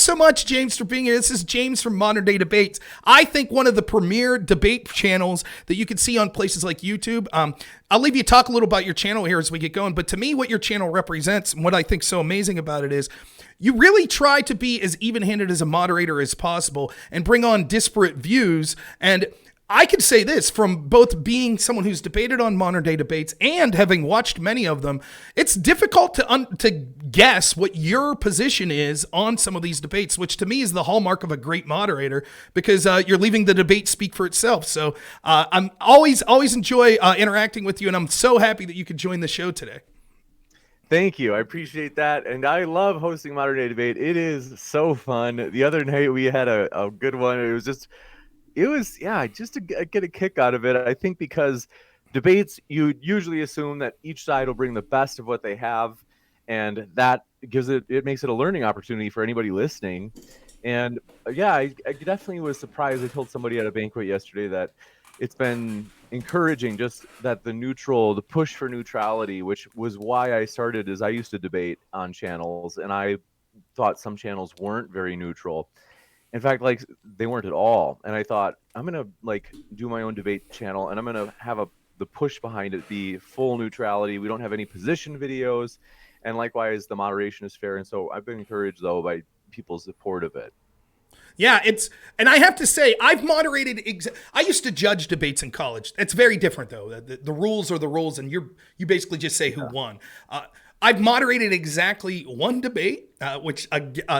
so much, James, for being here. This is James from Modern Day Debates. I think one of the premier debate channels that you can see on places like YouTube. I'll leave you talk a little about your channel here as we get going. But to me, what your channel represents and what I think so amazing about it is you really try to be as even-handed as a moderator as possible and bring on disparate views. And I could say this from both being someone who's debated on modern day debates and having watched many of them, it's difficult to guess what your position is on some of these debates, which to me is the hallmark of a great moderator because you're leaving the debate speak for itself. So I'm always enjoy interacting with you, and I'm so happy that you could join the show today. Thank you. I appreciate that. And I love hosting Modern Day Debate. It is so fun. The other night we had a good one. Just to get a kick out of it. I think because debates, you usually assume that each side will bring the best of what they have, and that it makes it a learning opportunity for anybody listening. And I definitely was surprised. I told somebody at a banquet yesterday that it's been encouraging just that the push for neutrality, which was why I started, is I used to debate on channels, and I thought some channels weren't very neutral. In fact, like they weren't at all. And I thought, I'm going to do my own debate channel, and I'm going to have the push behind it be full neutrality. We don't have any position videos. And likewise, the moderation is fair. And so I've been encouraged, though, by people's support of it. Yeah, and I have to say, I've moderated. I used to judge debates in college. It's very different, though. The rules are the rules, and you basically just say who won. I've moderated exactly one debate, which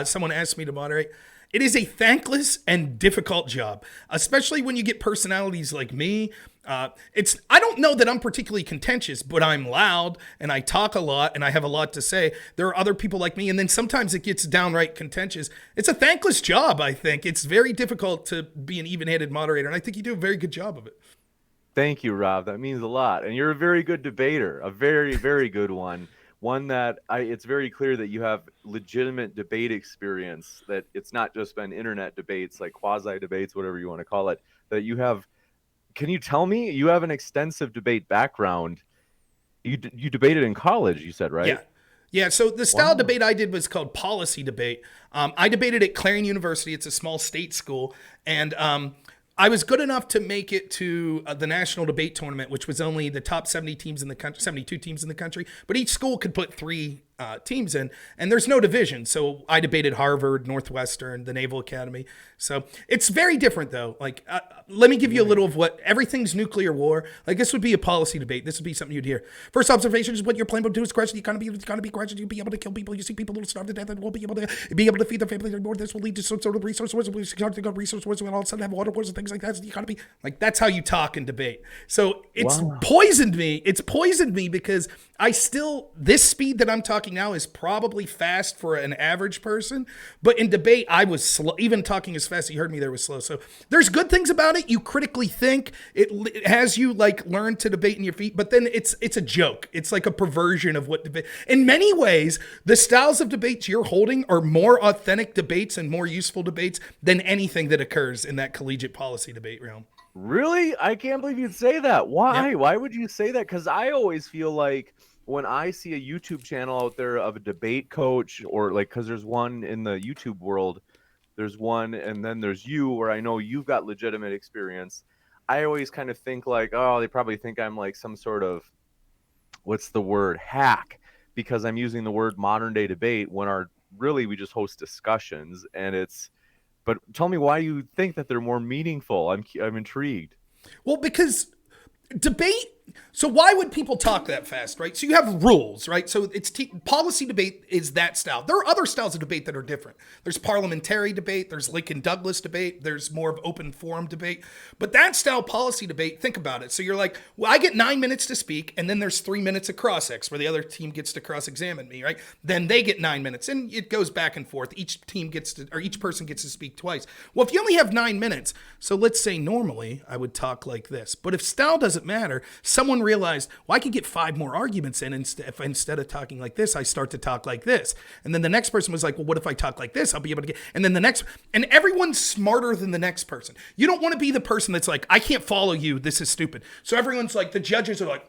someone asked me to moderate. It is a thankless and difficult job, especially when you get personalities like me. I don't know that I'm particularly contentious, but I'm loud and I talk a lot and I have a lot to say. There are other people like me, and then sometimes it gets downright contentious. It's a thankless job, I think. It's very difficult to be an even-handed moderator, and I think you do a very good job of it. Thank you, Rob. That means a lot. And you're a very good debater, a very, very good one. One that it's very clear that you have legitimate debate experience, that it's not just been internet debates, like quasi debates, whatever you want to call it, that you have. Can you tell me, you have an extensive debate background? You debated in college, you said, right? Yeah. Yeah, so the style debate I did was called policy debate. I debated at Clarion University. It's a small state school. And I was good enough to make it to the national debate tournament, which was only the top 70 teams in the country, 72 teams in the country. But each school could put 3 teams in, and there's no division. So I debated Harvard, Northwestern, the Naval Academy. So it's very different, though. Like, let me give you a little of what everything's nuclear war. Like, this would be a policy debate. This would be something you'd hear. First observation is what you're planning to do is crash the economy. The economy crashes. You'll be able to kill people. You see people who starve to death and won't be able to feed their families anymore. This will lead to some sort of resource wars. We start to go resource wars, and all of a sudden have water wars and things like that. So the economy, like, that's how you talk and debate. So it's poisoned me. It's poisoned me because this speed that I'm talking now is probably fast for an average person, but in debate I was slow. Even talking as fast as you heard me there was slow. So there's good things about it. You critically think. It has you learn to debate in your feet, but then it's a joke. It's like a perversion of what debate. In many ways, the styles of debates you're holding are more authentic debates and more useful debates than anything that occurs in that collegiate policy debate realm. Really? I can't believe you'd say that. Why? Yeah. Why would you say that? Because I always feel like when I see a YouTube channel out there of a debate coach, or because there's one in the YouTube world, there's one, and then there's you, where I know you've got legitimate experience. I always kind of think they probably think I'm like some sort of, what's the word, hack, because I'm using the word modern day debate when really we just host discussions, but tell me why you think that they're more meaningful. I'm intrigued. Well, because debate. So why would people talk that fast, right? So you have rules, right? So it's policy debate is that style. There are other styles of debate that are different. There's parliamentary debate. There's Lincoln Douglas debate. There's more of open forum debate. But that style policy debate, think about it. So you're like, well, I get 9 minutes to speak, and then there's 3 minutes of cross-ex where the other team gets to cross-examine me, right? Then they get 9 minutes, and it goes back and forth. Each person gets to speak twice. Well, if you only have 9 minutes, so let's say normally I would talk like this. But if style doesn't matter, someone realized, well, I could get 5 more arguments in if instead of talking like this, I start to talk like this. And then the next person was like, well, what if I talk like this? I'll be able to get, and then the next, and everyone's smarter than the next person. You don't want to be the person that's like, I can't follow you. This is stupid. So everyone's like, the judges are like,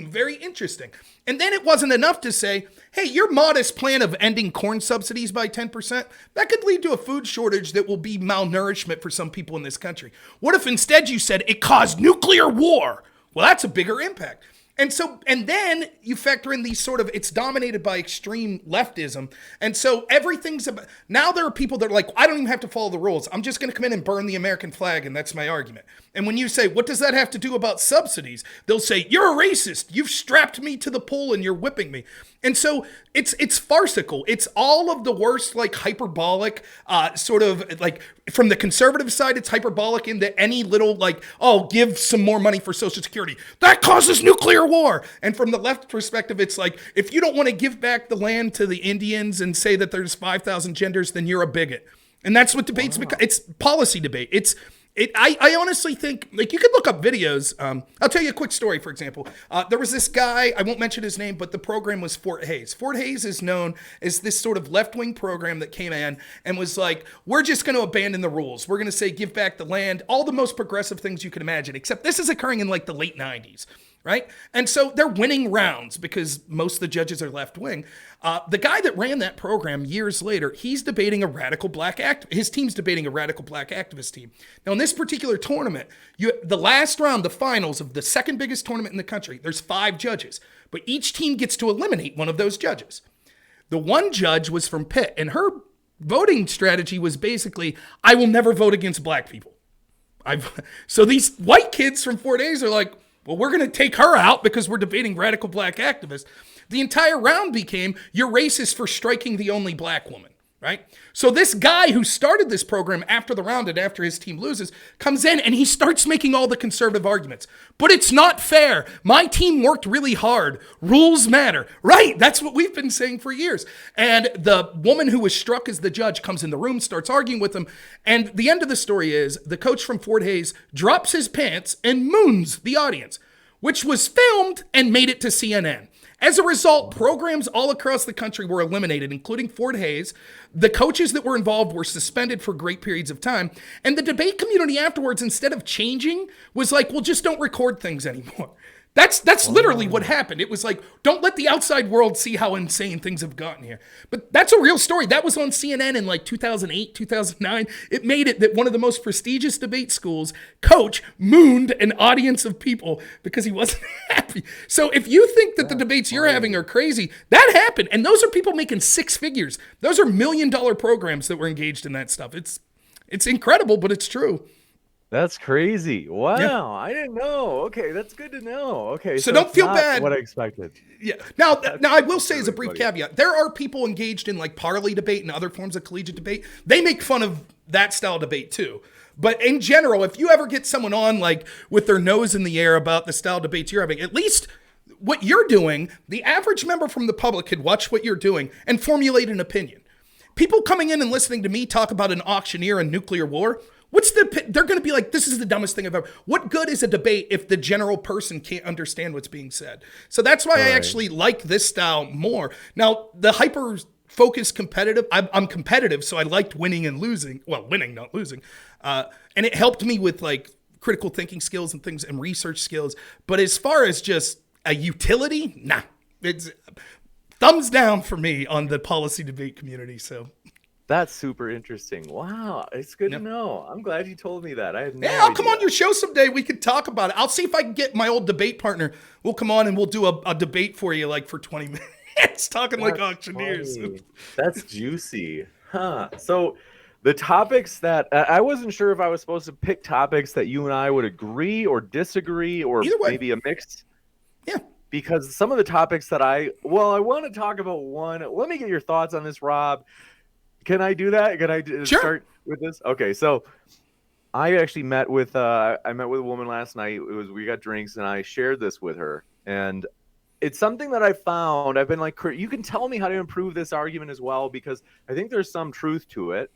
very interesting. And then it wasn't enough to say, hey, your modest plan of ending corn subsidies by 10%, that could lead to a food shortage that will be malnourishment for some people in this country. What if instead you said it caused nuclear war? Well, that's a bigger impact. And then you factor in these sort of, it's dominated by extreme leftism. And so everything's about, now there are people that are like, I don't even have to follow the rules. I'm just going to come in and burn the American flag. And that's my argument. And when you say, what does that have to do about subsidies? They'll say, you're a racist. You've strapped me to the pole and you're whipping me. And so it's farcical. It's all of the worst, like hyperbolic, sort of like from the conservative side, it's hyperbolic into any little like, oh, give some more money for Social Security. That causes nuclear war. And from the left perspective, it's like, if you don't want to give back the land to the Indians and say that there's 5,000 genders, then you're a bigot. And that's what debates become. It's policy debate. I honestly think, like, you could look up videos. I'll tell you a quick story, for example. There was this guy, I won't mention his name, but the program was Fort Hayes. Fort Hayes is known as this sort of left-wing program that came in and was like, we're just going to abandon the rules. We're going to say, give back the land, all the most progressive things you can imagine, except this is occurring in like the late 90s. Right? And so they're winning rounds because most of the judges are left wing. The guy that ran that program years later, he's debating a radical black his team's debating a radical black activist team. Now, in this particular tournament, the last round, the finals of the second biggest tournament in the country, there's 5 judges, but each team gets to eliminate one of those judges. The one judge was from Pitt, and her voting strategy was basically, I will never vote against black people. So these white kids from Fort Hayes are like, well, we're going to take her out because we're debating radical black activists. The entire round became, you're racist for striking the only black woman, right? So this guy who started this program after the round and after his team loses comes in and he starts making all the conservative arguments. But it's not fair. My team worked really hard. Rules matter. Right, that's what we've been saying for years. And the woman who was struck as the judge comes in the room, starts arguing with him. And the end of the story is the coach from Fort Hayes drops his pants and moons the audience, which was filmed and made it to CNN. As a result, programs all across the country were eliminated, including Fort Hayes. The coaches that were involved were suspended for great periods of time. And the debate community afterwards, instead of changing, was like, well, just don't record things anymore. That's literally what happened. It was like, don't let the outside world see how insane things have gotten here. But that's a real story. That was on CNN in like 2008, 2009. It made it that one of the most prestigious debate schools coach mooned an audience of people because he wasn't happy. So if you think that the debates you're having are crazy, that happened. And those are people making 6 figures. Those are $1 million programs that were engaged in that stuff. It's incredible, but it's true. That's crazy. Wow. Yeah. I didn't know. Okay. That's good to know. Okay. So don't feel bad. What I expected. Yeah. Now I will say as a brief caveat, there are people engaged in like parley debate and other forms of collegiate debate. They make fun of that style of debate too. But in general, if you ever get someone on like with their nose in the air about the style of debates you're having, at least what you're doing, the average member from the public could watch what you're doing and formulate an opinion. People coming in and listening to me talk about an auctioneer and nuclear war, they're going to be like, this is the dumbest thing I've ever. What good is a debate if the general person can't understand what's being said? So that's why I actually like this style more. Now, the hyper focused competitive, I'm competitive, so I liked winning and losing. Well, winning, not losing. And it helped me with like critical thinking skills and things and research skills. But as far as just a utility, nah. It's thumbs down for me on the policy debate community, so. That's super interesting. Wow. It's good to know. I'm glad you told me that. I had no I'll come on your show someday. We could talk about it. I'll see if I can get my old debate partner. We'll come on and we'll do a debate for you like for 20 minutes, talking like auctioneers. Funny. That's juicy. Huh. So the topics that I wasn't sure if I was supposed to pick topics that you and I would agree or disagree or maybe a mix. Yeah. Because some of the topics that I want to talk about one. Let me get your thoughts on this, Rob. Can I do that? Can I start with this? Okay, so I actually met with a woman last night. We got drinks and I shared this with her, and it's something that I found. I've been like, you can tell me how to improve this argument as well, because I think there's some truth to it,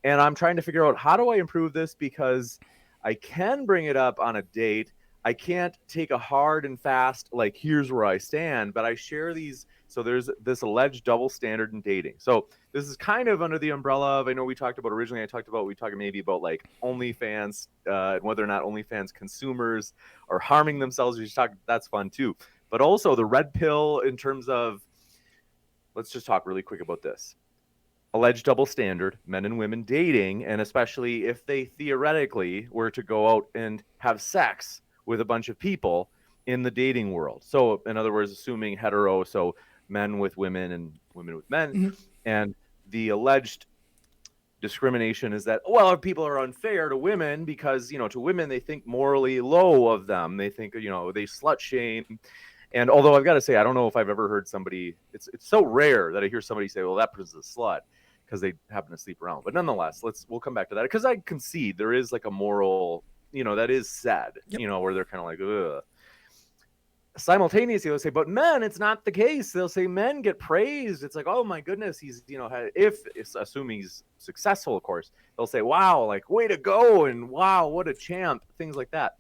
and I'm trying to figure out how do I improve this, because I can bring it up on a date. I can't take a hard and fast, like, here's where I stand, but I share these. So there's this alleged double standard in dating. So this is kind of under the umbrella of, I know we talked about originally, we talked maybe about like OnlyFans, and whether or not OnlyFans consumers are harming themselves. We talk, that's fun too. But also the red pill in terms of, let's just talk really quick about this. Alleged double standard, men and women dating, and especially if they theoretically were to go out and have sex with a bunch of people in the dating world. So, in other words, assuming hetero, so men with women and women with men. Mhm. And the alleged discrimination is that, well, people are unfair to women because, to women, they think morally low of them. They think, they slut shame. And although I've got to say, I don't know if I've ever heard somebody, it's so rare that I hear somebody say, well, that person's a slut because they happen to sleep around. But nonetheless, we'll come back to that because I concede there is like a moral, that is said, Yep. where they're kind of like, ugh. Simultaneously, they'll say, but men, it's not the case. They'll say men get praised. It's like, oh my goodness, he's, if it's assuming he's successful, of course, they'll say, wow, like, way to go. And wow, what a champ, things like that.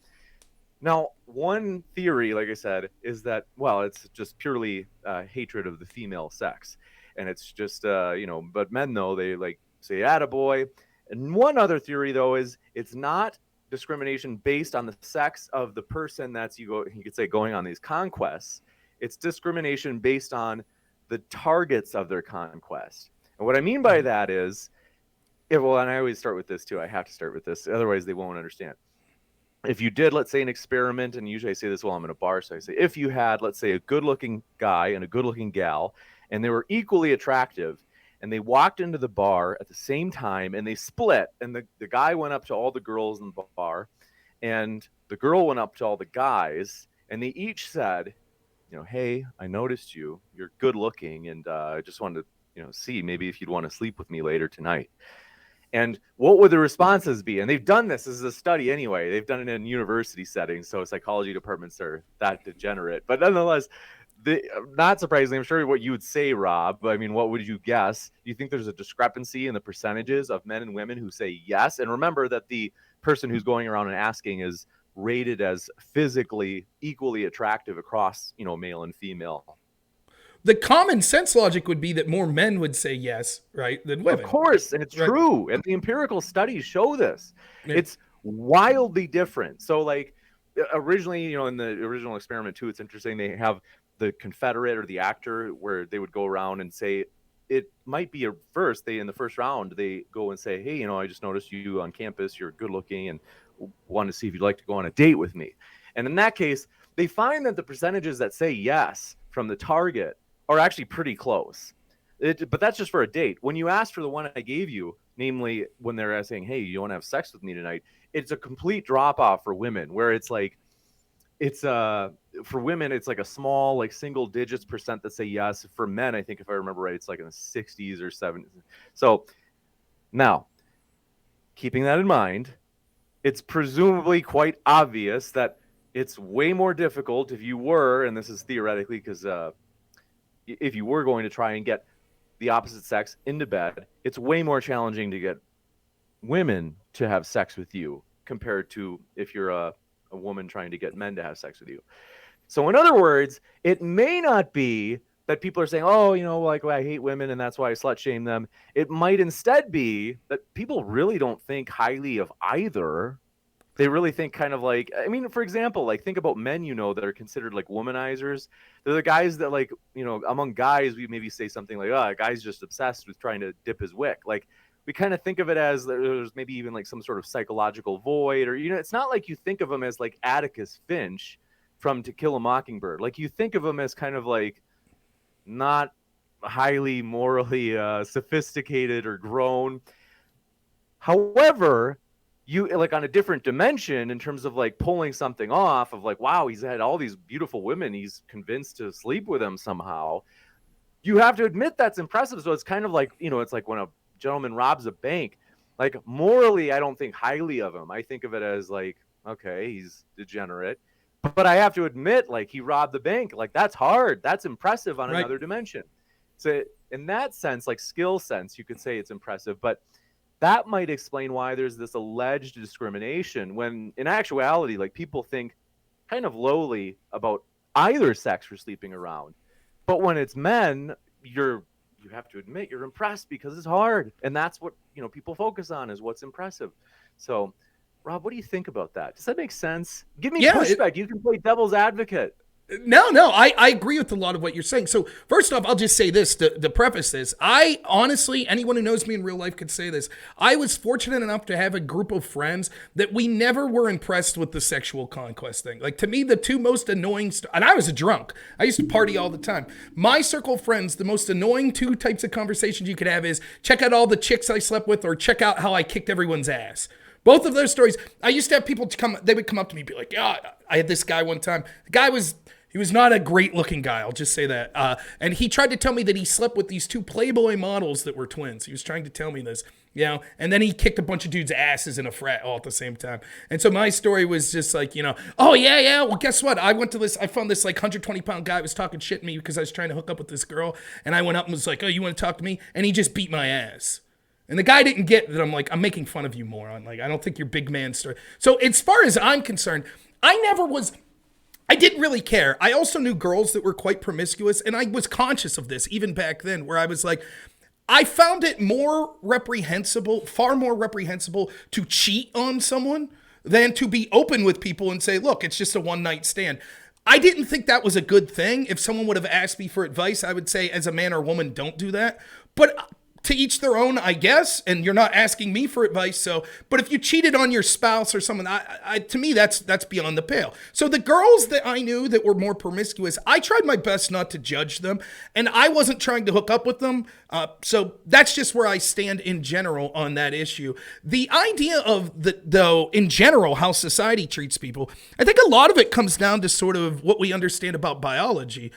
Now, one theory, like I said, is that, well, it's just purely hatred of the female sex. And it's just, but men, though, they like say, attaboy. And one other theory, though, is it's not discrimination based on the sex of the person that's, you could say, going on these conquests. It's discrimination based on the targets of their conquest. And what I mean by that is, and I always start with this, too. I have to start with this. Otherwise, they won't understand. If you did, let's say, an experiment, and usually I say this while I'm in a bar, so I say, if you had, let's say, a good-looking guy and a good-looking gal, and they were equally attractive, and they walked into the bar at the same time, and they split, and the guy went up to all the girls in the bar, and the girl went up to all the guys, and they each said, hey, I noticed you're good-looking, and I just wanted to, see maybe if you'd want to sleep with me later tonight. And what would the responses be? And they've done this as a study anyway. They've done it in university settings, so psychology departments are that degenerate. But nonetheless, not surprisingly, I'm sure what you would say, Rob. I mean, what would you guess? Do you think there's a discrepancy in the percentages of men and women who say yes? And remember that the person who's going around and asking is rated as physically equally attractive across, male and female. The common sense logic would be that more men would say yes, right, than women. Of course, and it's right. true. And the empirical studies show this. Yeah. It's wildly different. So, like, originally, in the original experiment, too, it's interesting. They have the Confederate or the actor where they would go around and say, it might be in the first round, they go and say, hey, I just noticed you on campus. You're good looking and want to see if you'd like to go on a date with me. And in that case, they find that the percentages that say yes from the target are actually pretty close. But that's just for a date. When you ask for the one I gave you, namely when they're saying, hey, you want to have sex with me tonight, it's a complete drop off for women, where it's like, for women, it's like a small, like single digits percent that say yes. For men, I think if I remember right, it's like in the 60s or 70s. So now, keeping that in mind, it's presumably quite obvious that it's way more difficult if you were, and this is theoretically because if you were going to try and get the opposite sex into bed, it's way more challenging to get women to have sex with you compared to if you're a woman trying to get men to have sex with you. So in other words, it may not be that people are saying, oh, like, well, I hate women and that's why I slut shame them. It might instead be that people really don't think highly of either. They really think kind of like, I mean, for example, like, think about men, that are considered like womanizers. They're the guys that, like, among guys, we maybe say something like, oh, a guy's just obsessed with trying to dip his wick. Like, we kind of think of it as there's maybe even like some sort of psychological void, or, it's not like you think of him as like Atticus Finch from To Kill a Mockingbird. Like, you think of him as kind of like not highly morally sophisticated or grown. However, you, like, on a different dimension in terms of like pulling something off of like, wow, he's had all these beautiful women, he's convinced to sleep with them somehow. You have to admit that's impressive. So it's kind of like, it's like when a gentleman robs a bank. Like, morally, I don't think highly of him. I think of it as like, okay, he's degenerate. But I have to admit, like, he robbed the bank. Like, that's hard. That's impressive on another dimension. So in that sense, like skill sense, you could say it's impressive. But that might explain why there's this alleged discrimination when in actuality, like, people think kind of lowly about either sex for sleeping around. But when it's men, you have to admit you're impressed because it's hard, and that's what people focus on is what's impressive. So, Rob, what do you think about that? Does that make sense? Give me pushback. You can play devil's advocate. No, I agree with a lot of what you're saying. So first off, I'll just say this to preface this. I honestly, anyone who knows me in real life could say this. I was fortunate enough to have a group of friends that we never were impressed with the sexual conquest thing. Like, to me, the two most annoying, and I was a drunk. I used to party all the time. My circle of friends, the most annoying two types of conversations you could have is check out all the chicks I slept with or check out how I kicked everyone's ass. Both of those stories, I used to have people they would come up to me and be like, yeah, I had this guy one time. The guy he was not a great looking guy, I'll just say that. And he tried to tell me that he slept with these two Playboy models that were twins. He was trying to tell me this, and then he kicked a bunch of dudes' asses in a frat all at the same time. And so my story was just like, oh yeah, well, guess what? I found this like 120-pound guy was talking shit to me because I was trying to hook up with this girl. And I went up and was like, oh, you want to talk to me? And he just beat my ass. And the guy didn't get that I'm making fun of you, moron. Like, I don't think your big man story. So as far as I'm concerned, I didn't really care. I also knew girls that were quite promiscuous, and I was conscious of this even back then, where I was like, I found it far more reprehensible to cheat on someone than to be open with people and say, look, it's just a one-night stand. I didn't think that was a good thing. If someone would have asked me for advice, I would say, as a man or woman, don't do that. But to each their own, I guess, and you're not asking me for advice. So, but if you cheated on your spouse or someone, to me, that's beyond the pale. So the girls that I knew that were more promiscuous, I tried my best not to judge them, and I wasn't trying to hook up with them. So that's just where I stand in general on that issue. The idea of though, in general, how society treats people, I think a lot of it comes down to sort of what we understand about biology.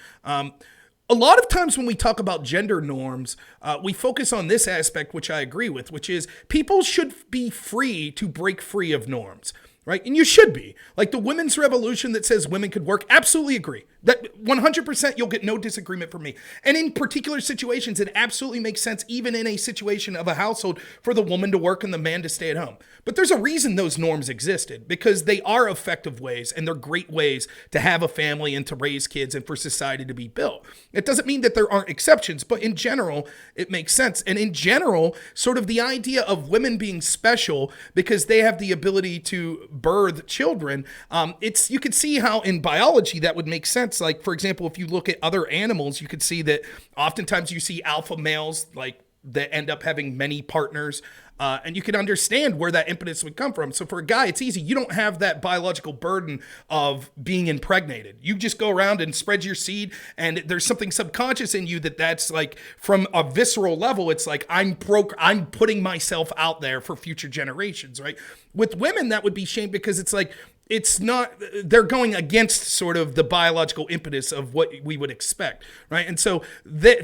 A lot of times when we talk about gender norms, we focus on this aspect, which I agree with, which is people should be free to break free of norms, right? And you should be. Like the women's revolution that says women could work, absolutely agree. That 100% you'll get no disagreement from me. And in particular situations, it absolutely makes sense, even in a situation of a household, for the woman to work and the man to stay at home. But there's a reason those norms existed, because they are effective ways and they're great ways to have a family and to raise kids and for society to be built. It doesn't mean that there aren't exceptions, but in general, it makes sense. And in general, sort of the idea of women being special because they have the ability to birth children, you could see how in biology that would make sense. Like, for example, if you look at other animals, you could see that oftentimes you see alpha males like that end up having many partners. And you can understand where that impetus would come from. So for a guy, it's easy. You don't have that biological burden of being impregnated. You just go around and spread your seed, and there's something subconscious in you that's like, from a visceral level, it's like, I'm putting myself out there for future generations, right? With women, that would be shame, because it's like, they're going against sort of the biological impetus of what we would expect, right? And so then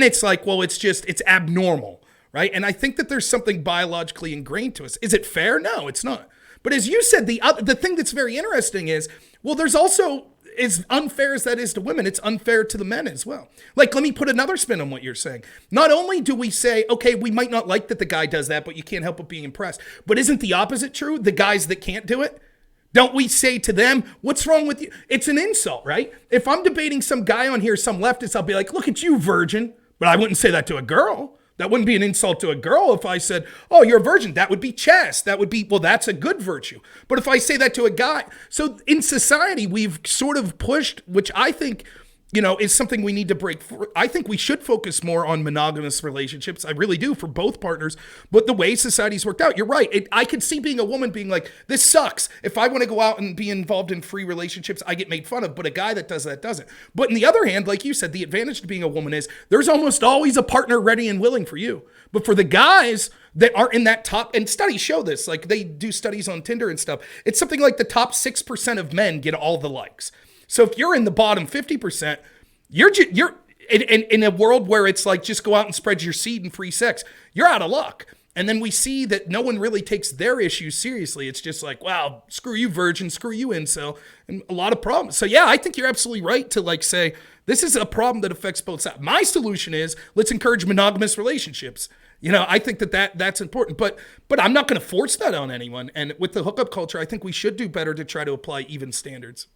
it's like, well, it's abnormal. Right? And I think that there's something biologically ingrained to us. Is it fair? No, it's not. But as you said, the thing that's very interesting is, well, there's also, as unfair as that is to women, it's unfair to the men as well. Like, let me put another spin on what you're saying. Not only do we say, okay, we might not like that the guy does that, but you can't help but being impressed. But isn't the opposite true? The guys that can't do it? Don't we say to them, what's wrong with you? It's an insult, right? If I'm debating some guy on here, some leftist, I'll be like, look at you, virgin. But I wouldn't say that to a girl. That wouldn't be an insult to a girl if I said, oh, you're a virgin. That would be chaste. That would be, well, that's a good virtue. But if I say that to a guy, so in society, we've sort of pushed, which I think, is something we need to break. I think we should focus more on monogamous relationships. I really do, for both partners. But the way society's worked out, you're right. I could see being a woman being like, this sucks. If I want to go out and be involved in free relationships, I get made fun of. But a guy that does that doesn't. But on the other hand, like you said, the advantage to being a woman is there's almost always a partner ready and willing for you. But for the guys that aren't in that top, and studies show this, like they do studies on Tinder and stuff, it's something like the top 6% of men get all the likes. So if you're in the bottom 50%, you're in a world where it's like, just go out and spread your seed and free sex, you're out of luck. And then we see that no one really takes their issues seriously. It's just like, wow, screw you, virgin, screw you, incel, and a lot of problems. So yeah, I think you're absolutely right to like say, this is a problem that affects both sides. My solution is, let's encourage monogamous relationships. I think that's important, but I'm not going to force that on anyone. And with the hookup culture, I think we should do better to try to apply even standards.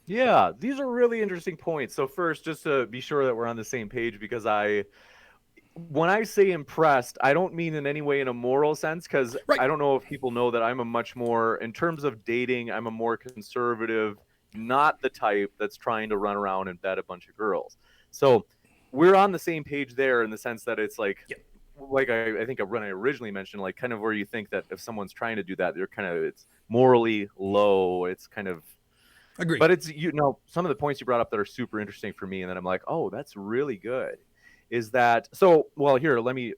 Yeah, these are really interesting points. So first, just to be sure that we're on the same page, because when I say impressed, I don't mean in any way in a moral sense, because Right. I don't know if people know that I'm a much more, in terms of dating, I'm a more conservative, not the type that's trying to run around and bed a bunch of girls. So we're on the same page there in the sense that it's like, Yeah. like I think when I originally mentioned, like kind of where you think that if someone's trying to do that, it's morally low. It's kind of, Agreed. but it's, some of the points you brought up that are super interesting for me, and then I'm like, oh, that's really good. Is that so? Well, here, let me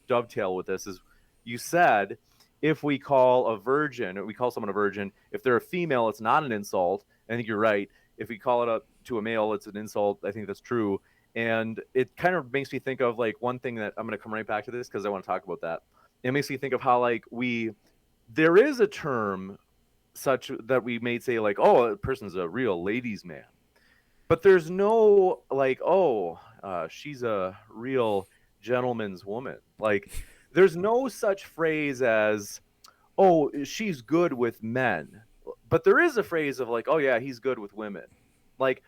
dovetail with this. Is you said if we call someone a virgin, if they're a female, it's not an insult. I think you're right. If we call it up to a male, it's an insult. I think that's true. And it kind of makes me think of like one thing that I'm going to come right back to this because I want to talk about that. It makes me think of how like there is a term such that we may say like, oh, a person's a real ladies' man. But there's no like, oh, she's a real gentleman's woman. Like, there's no such phrase as, oh, she's good with men. But there is a phrase of like, oh yeah, he's good with women. Like,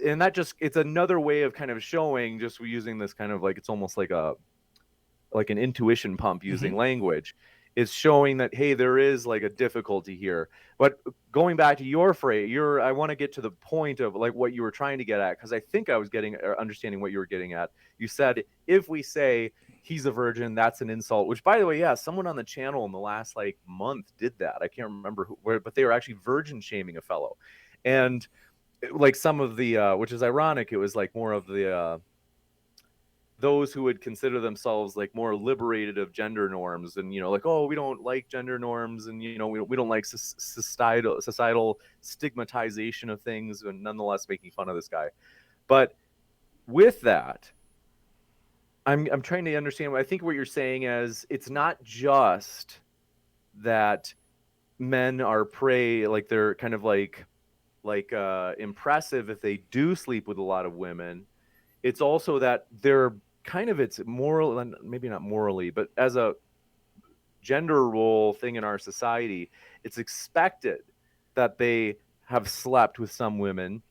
and it's another way of kind of showing, just using this kind of like, it's almost like an intuition pump using language. Is showing that, hey, there is like a difficulty here. But going back to your phrase, I want to get to the point of like what you were trying to get at, because I think I was understanding what you were getting at. You said if we say he's a virgin, that's an insult. Which, by the way, yeah, someone on the channel in the last like month did that. I can't remember but they were actually virgin shaming a fellow, and like some of the which is ironic. It was like more of the those who would consider themselves like more liberated of gender norms, and like, oh, we don't like gender norms, and we don't like societal stigmatization of things, and nonetheless making fun of this guy. But with that, I'm trying to understand. I think what you're saying is it's not just that men are prey, like they're kind of like impressive if they do sleep with a lot of women. It's also that they're kind of, it's moral, and maybe not morally, but as a gender role thing in our society, it's expected that they have slept with some women,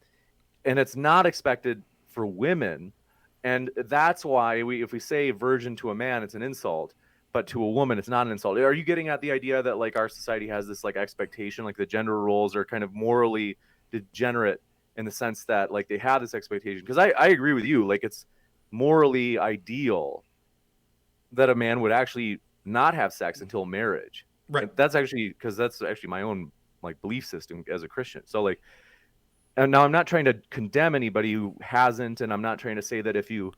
and it's not expected for women. And that's why if we say virgin to a man, it's an insult, but to a woman, it's not an insult. Are you getting at the idea that like our society has this like expectation, like the gender roles are kind of morally degenerate in the sense that like they have this expectation? Because I agree with you, like it's morally ideal that a man would actually not have sex until marriage. Right. And that's actually my own like belief system as a Christian. So like, and now I'm not trying to condemn anybody who hasn't, and I'm not trying to say that if you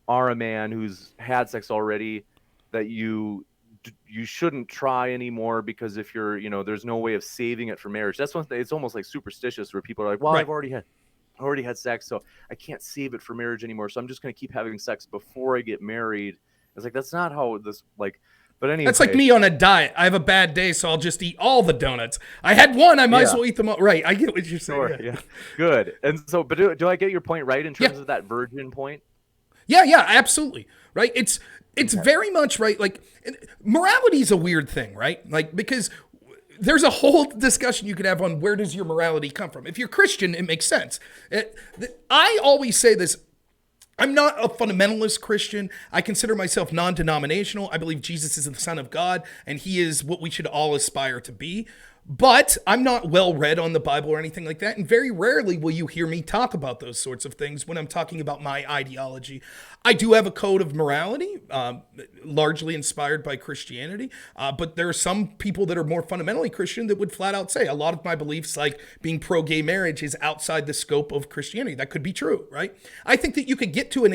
are a man who's had sex already that you shouldn't try anymore, because if you're, there's no way of saving it for marriage. That's one thing. It's almost like superstitious where people are like, well, right, I've already had sex, so I can't save it for marriage anymore, so I'm just going to keep having sex before I get married. It's like, that's not how this, like, but anyway. That's like me on a diet. I have a bad day, so I'll just eat all the donuts. I had one, I might as well eat them all. Right, I get what you're saying. Sure, yeah. Good. And so, but do I get your point right in terms of that virgin point? Yeah, absolutely. Right? It's very much right. Like, morality is a weird thing, right? Like, because there's a whole discussion you could have on where does your morality come from. If you're Christian, it makes sense. I always say this. I'm not a fundamentalist Christian. I consider myself non-denominational. I believe Jesus is the Son of God, and he is what we should all aspire to be. But I'm not well read on the Bible or anything like that, and very rarely will you hear me talk about those sorts of things when I'm talking about my ideology. I do have a code of morality, largely inspired by Christianity, but there are some people that are more fundamentally Christian that would flat out say a lot of my beliefs, like being pro-gay marriage, is outside the scope of Christianity. That could be true, right? I think that you could get to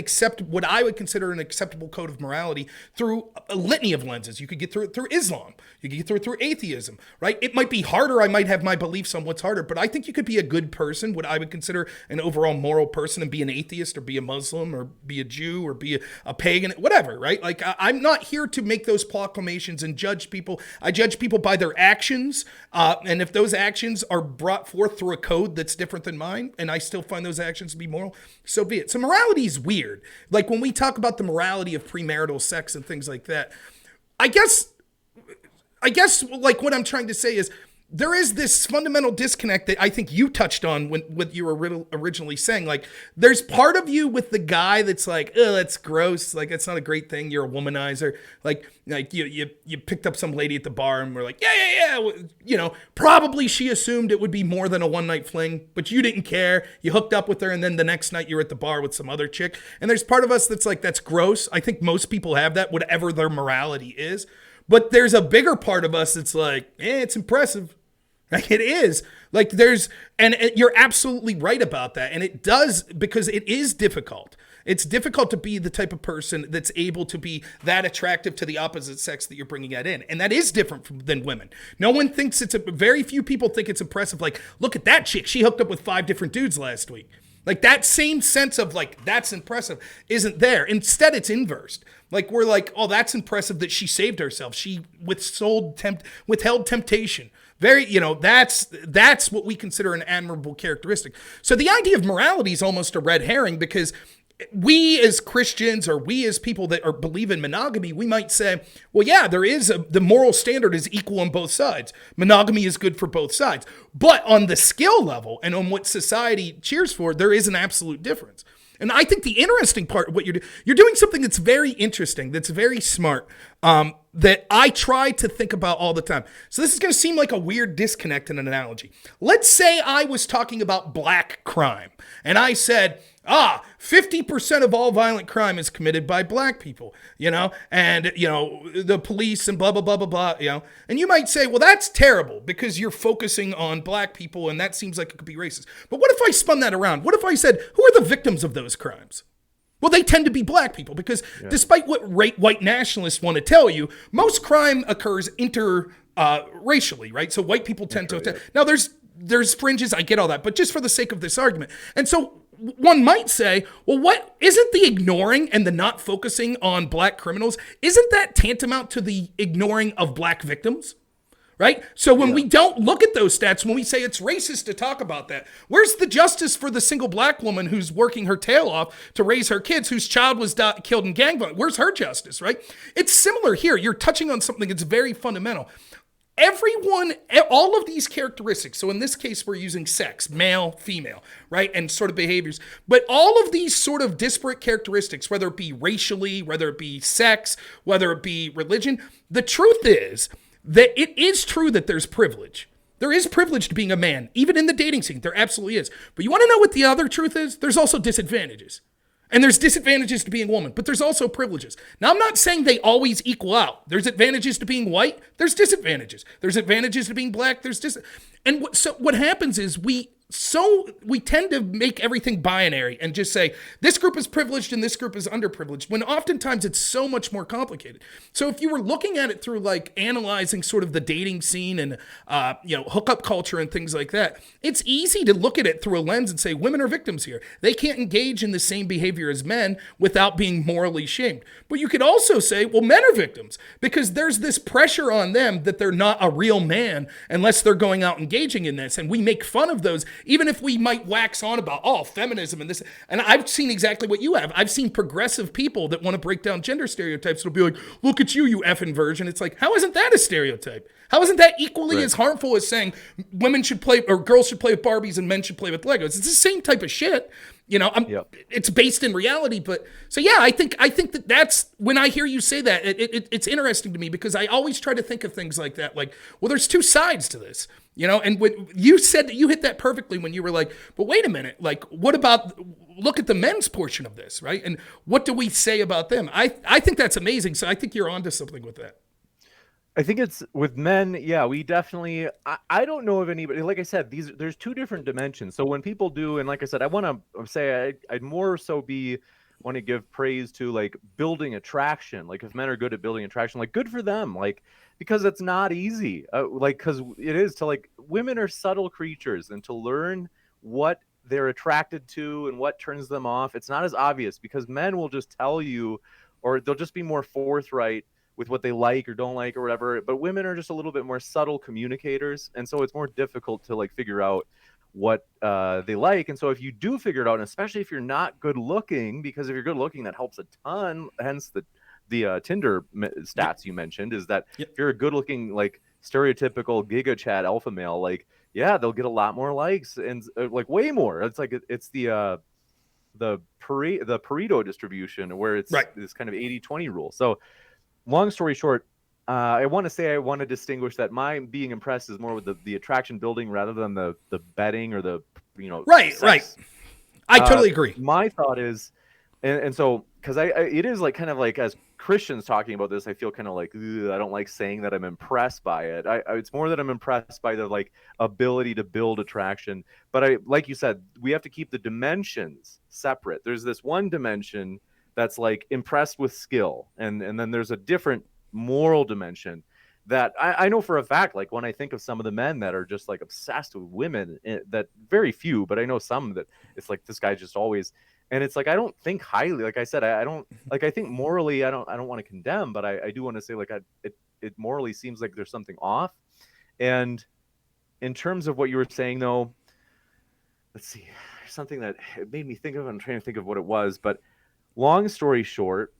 what I would consider an acceptable code of morality through a litany of lenses. You could get through it through Islam. You could get through it through atheism, right? It might be be harder. I might have my beliefs on what's harder, but I think you could be a good person, what I would consider an overall moral person, and be an atheist or be a Muslim or be a Jew or be a pagan, whatever, right? Like I'm not here to make those proclamations and judge people. I judge people by their actions. And if those actions are brought forth through a code that's different than mine, and I still find those actions to be moral, so be it. So morality is weird. Like when we talk about the morality of premarital sex and things like that, I guess like what I'm trying to say is there is this fundamental disconnect that I think you touched on when you were originally saying, like, there's part of you with the guy that's like, oh, that's gross. Like, that's not a great thing. You're a womanizer. Like you picked up some lady at the bar and we're like, yeah. You know, probably she assumed it would be more than a one night fling, but you didn't care. You hooked up with her. And then the next night you're at the bar with some other chick. And there's part of us that's like, that's gross. I think most people have that, whatever their morality is. But there's a bigger part of us that's like, it's impressive. Like it is. Like and you're absolutely right about that. And it does, because it is difficult. It's difficult to be the type of person that's able to be that attractive to the opposite sex that you're bringing that in. And that is different than women. No one thinks very few people think it's impressive. Like, look at that chick. She hooked up with 5 different dudes last week. Like that same sense of like, that's impressive isn't there. Instead, it's inversed. Like we're like, oh, that's impressive that she saved herself. She withheld temptation. Very, that's what we consider an admirable characteristic. So the idea of morality is almost a red herring, because we as Christians, or we as people that believe in monogamy, we might say, well, yeah, the moral standard is equal on both sides. Monogamy is good for both sides. But on the skill level and on what society cheers for, there is an absolute difference. And I think the interesting part of what you're doing something that's very interesting, that's very smart, that I try to think about all the time. So this is going to seem like a weird disconnect in an analogy. Let's say I was talking about black crime, and I said, 50% of all violent crime is committed by black people, and, the police and blah, blah, blah, blah, blah, and you might say, well, that's terrible because you're focusing on black people and that seems like it could be racist. But what if I spun that around? What if I said, who are the victims of those crimes? Well, they tend to be black people because despite what white nationalists want to tell you, most crime occurs racially, right? So white people tend to. Now, there's fringes, I get all that, but just for the sake of this argument. And so one might say, well, what isn't the ignoring and the not focusing on black criminals, isn't that tantamount to the ignoring of black victims? Right? So when we don't look at those stats, when we say it's racist to talk about that, where's the justice for the single black woman who's working her tail off to raise her kids, whose child was killed in gang violence? Where's her justice, right? It's similar here. You're touching on something that's very fundamental. Everyone, all of these characteristics, so in this case, we're using sex, male, female, right? And sort of behaviors. But all of these sort of disparate characteristics, whether it be racially, whether it be sex, whether it be religion, the truth is that it is true that there's privilege. There is privilege to being a man, even in the dating scene. There absolutely is. But you want to know what the other truth is? There's also disadvantages. And there's disadvantages to being a woman, but there's also privileges. Now, I'm not saying they always equal out. There's advantages to being white. There's disadvantages. There's advantages to being black. And so what happens is we tend to make everything binary and just say this group is privileged and this group is underprivileged, when oftentimes it's so much more complicated. So if you were looking at it through like analyzing sort of the dating scene and hookup culture and things like that, it's easy to look at it through a lens and say women are victims here. They can't engage in the same behavior as men without being morally shamed. But you could also say, well, men are victims because there's this pressure on them that they're not a real man unless they're going out engaging in this, and we make fun of those. Even if we might wax on about, feminism and this, and I've seen exactly what you have. I've seen progressive people that want to break down gender stereotypes. It'll be like, look at you effing virgin. It's like, how isn't that a stereotype? How isn't that equally as harmful as saying women should play, or girls should play with Barbies and men should play with Legos? It's the same type of shit. It's based in reality, but so yeah, I think that's when I hear you say that, it's interesting to me because I always try to think of things like that. Like, well, there's two sides to this, and when you said that, you hit that perfectly when you were like, but wait a minute, like, what about, look at the men's portion of this, right? And what do we say about them? I think that's amazing. So I think you're onto something with that. I think it's with men. Yeah, we definitely, I don't know of anybody, like I said, there's two different dimensions. So when people do, and like I said, I want to say I'd more so be want to give praise to like building attraction. Like if men are good at building attraction, like good for them. Like because it's not easy. Like because it is to like women are subtle creatures, and to learn what they're attracted to and what turns them off, it's not as obvious because men will just tell you, or they'll just be more forthright with what they like or don't like or whatever. But women are just a little bit more subtle communicators, and so it's more difficult to like figure out what they like. And so if you do figure it out, and especially if you're not good looking, because if you're good looking, that helps a ton. Hence the Tinder stats you mentioned, is that if you're a good looking, like stereotypical giga chat alpha male, like yeah, they'll get a lot more likes and like way more. It's like it's the Pareto distribution where it's this kind of 80-20 rule. So long story short, I want to distinguish that my being impressed is more with the attraction building rather than the betting or the right sex. right. I totally agree. My thought is, and so because it is like kind of like as Christians talking about this, I feel kind of like I don't like saying that I'm impressed by it. It's more that I'm impressed by the like ability to build attraction. But I, like you said, we have to keep the dimensions separate. There's this one dimension that's like impressed with skill, and then there's a different moral dimension that I know for a fact. Like when I think of some of the men that are just like obsessed with women, that very few, but I know some that it's like this guy just always. And it's like I don't think highly. Like I said, I don't like. I think morally, I don't want to condemn, but I do want to say like it morally seems like there's something off. And in terms of what you were saying, though, let's see, something that it made me think of. I'm trying to think of what it was, but long story short,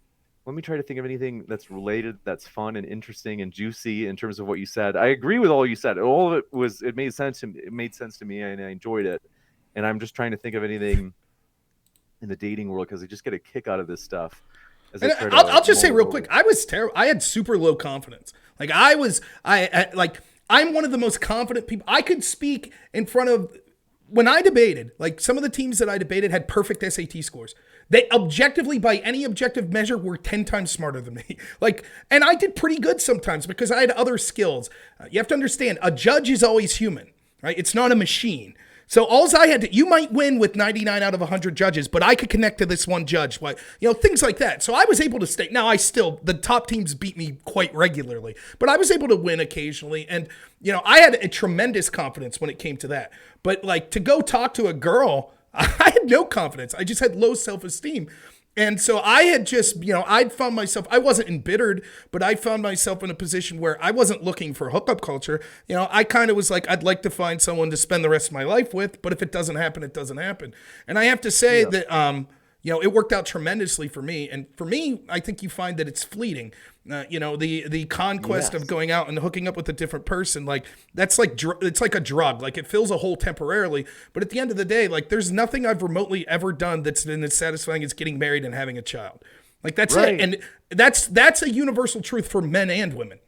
let me try to think of anything that's related, that's fun and interesting and juicy in terms of what you said. I agree with all you said. All of it made sense to me. It made sense to me, and I enjoyed it. And I'm just trying to think of anything in the dating world because I just get a kick out of this stuff. I'll just say real quick, I was terrible. I had super low confidence. Like I'm one of the most confident people. I could speak in front of, when I debated, like some of the teams that I debated had perfect SAT scores. They objectively, by any objective measure, were 10 times smarter than me. And I did pretty good sometimes because I had other skills. You have to understand, a judge is always human, right? It's not a machine. So alls I had to, you might win with 99 out of 100 judges, but I could connect to this one judge, things like that. So I was able to stay. Now the top teams beat me quite regularly, but I was able to win occasionally. And, I had a tremendous confidence when it came to that. But like to go talk to a girl, I had no confidence. I just had low self-esteem. And so I had just, I'd found myself, I wasn't embittered, but I found myself in a position where I wasn't looking for hookup culture. I kind of was like, I'd like to find someone to spend the rest of my life with, but if it doesn't happen, it doesn't happen. And I have to say that, it worked out tremendously for me. And for me, I think you find that it's fleeting. The conquest of going out and hooking up with a different person, like that's like, it's like a drug. Like it fills a hole temporarily, but at the end of the day, like there's nothing I've remotely ever done that's been as satisfying as getting married and having a child. Like that's it. And that's a universal truth for men and women.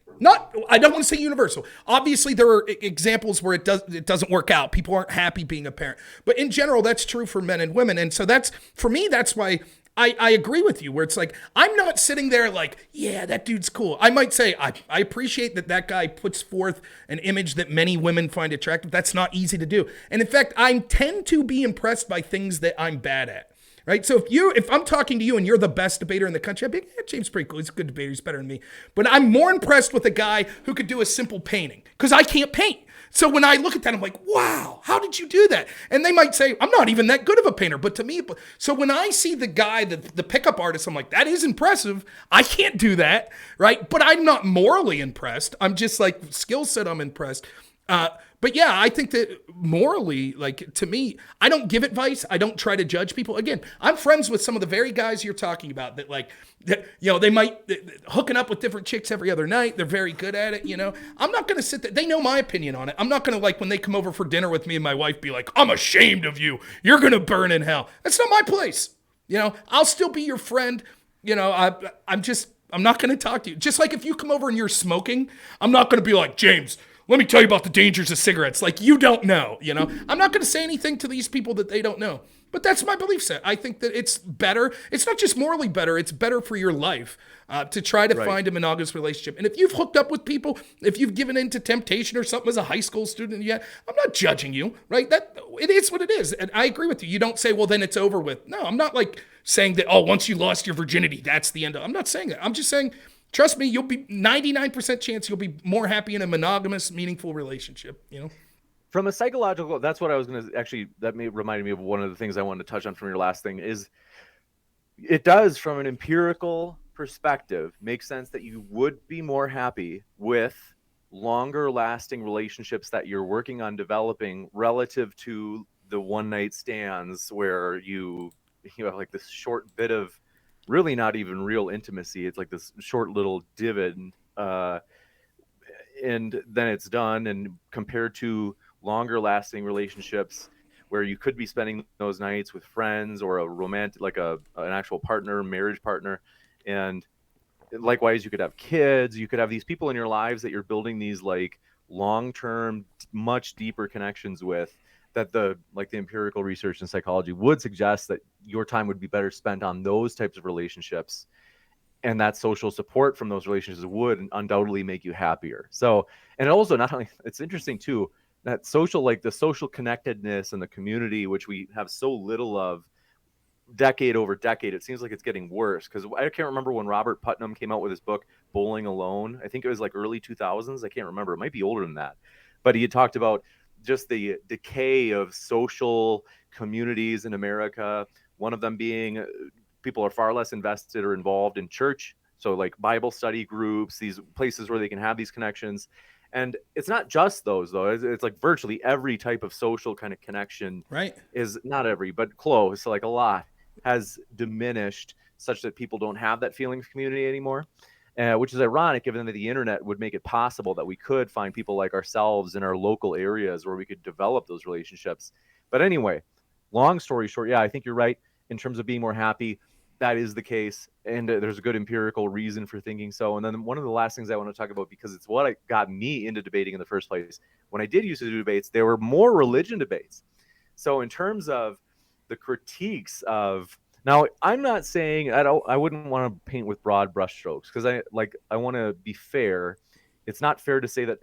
I don't want to say universal. Obviously, there are examples where it doesn't work out. People aren't happy being a parent. But in general, that's true for men and women. And so that's why I agree with you, where it's like, I'm not sitting there like, yeah, that dude's cool. I might say, I appreciate that guy puts forth an image that many women find attractive. That's not easy to do. And in fact, I tend to be impressed by things that I'm bad at. Right. So if I'm talking to you and you're the best debater in the country, I'd be like, yeah, James is pretty cool. He's a good debater. He's better than me. But I'm more impressed with a guy who could do a simple painting because I can't paint. So when I look at that, I'm like, wow, how did you do that? And they might say, I'm not even that good of a painter. But to me, so when I see the guy, the pickup artist, I'm like, that is impressive. I can't do that. Right. But I'm not morally impressed. I'm just like skill set. I'm impressed. But yeah, I think that morally, like to me, I don't give advice. I don't try to judge people. Again, I'm friends with some of the very guys you're talking about they might hooking up with different chicks every other night. They're very good at it. I'm not going to sit there. They know my opinion on it. I'm not going to like when they come over for dinner with me and my wife be like, I'm ashamed of you. You're going to burn in hell. That's not my place. I'll still be your friend. I'm not going to talk to you. Just like if you come over and you're smoking, I'm not going to be like, James, let me tell you about the dangers of cigarettes. Like, you don't know, I'm not going to say anything to these people that they don't know. But that's my belief set. I think that it's better. It's not just morally better, it's better for your life to try to Right. find a monogamous relationship. And if you've hooked up with people, if you've given in to temptation or something as a high school student yet, I'm not judging you, right? That it is what it is. And I agree with you. You don't say, well, then it's over with. No, I'm not like saying that, oh, once you lost your virginity, that's the end of it. I'm not saying that. I'm just saying, trust me, you'll be 99% chance you'll be more happy in a monogamous, meaningful relationship, you know? From a psychological, that's what I was going to actually, that may reminded me of one of the things I wanted to touch on from your last thing is it does, from an empirical perspective, make sense that you would be more happy with longer lasting relationships that you're working on developing relative to the one night stands where you have like this short bit of really not even real intimacy. It's like this short little dividend, and then it's done. And compared to longer lasting relationships where you could be spending those nights with friends or a romantic, like an actual partner, marriage partner, and likewise you could have kids, you could have these people in your lives that you're building these like long-term, much deeper connections with, that the empirical research in psychology would suggest that your time would be better spent on those types of relationships, and that social support from those relationships would undoubtedly make you happier. So, and also not only, it's interesting too, that social, like the social connectedness and the community, which we have so little of decade over decade, it seems like it's getting worse. Because I can't remember when Robert Putnam came out with his book Bowling Alone. I think it was like early 2000s. I can't remember. It might be older than that. But he had talked about just the decay of social communities in America. One of them being people are far less invested or involved in church. So like Bible study groups, these places where they can have these connections. And it's not just those though. It's like virtually every type of social kind of connection Right. is, not every, but close, so like a lot, has diminished such that people don't have that feeling of community anymore. Which is ironic, given that the internet would make it possible that we could find people like ourselves in our local areas where we could develop those relationships. But anyway, long story short, yeah, I think you're right in terms of being more happy. That is the case, and there's a good empirical reason for thinking so. And then one of the last things I want to talk about, because it's what got me into debating in the first place. When I did used to do debates, there were more religion debates. So in terms of the critiques of, now I'm not saying, I wouldn't want to paint with broad brushstrokes, because I want to be fair. It's not fair to say that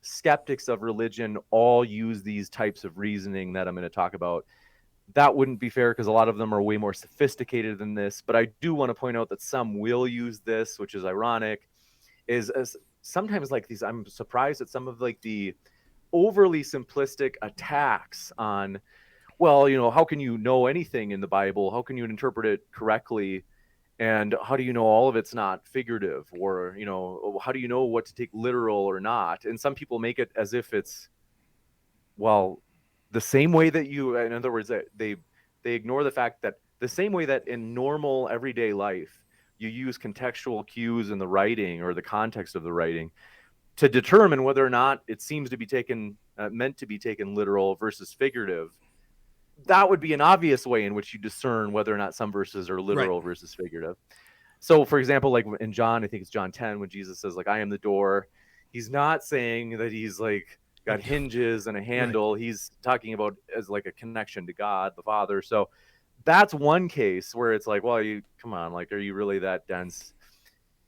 skeptics of religion all use these types of reasoning that I'm going to talk about. That wouldn't be fair, because a lot of them are way more sophisticated than this. But I do want to point out that some will use this, which is ironic. Is as sometimes like these, I'm surprised at some of like the overly simplistic attacks on, well, how can you know anything in the Bible? How can you interpret it correctly? And how do you know all of it's not figurative? Or, how do you know what to take literal or not? And some people make it as if it's, well, the same way that in other words, that they ignore the fact that the same way that in normal everyday life, you use contextual cues in the writing or the context of the writing to determine whether or not it seems to be meant to be taken literal versus figurative. That would be an obvious way in which you discern whether or not some verses are Right. literal versus figurative. So, for example, like in John, I think it's John 10, when Jesus says, like, I am the door, he's not saying that he's like got hinges and a Right. handle. He's talking about as like a connection to God, the Father. So that's one case where it's like, well, you come on, like, are you really that dense?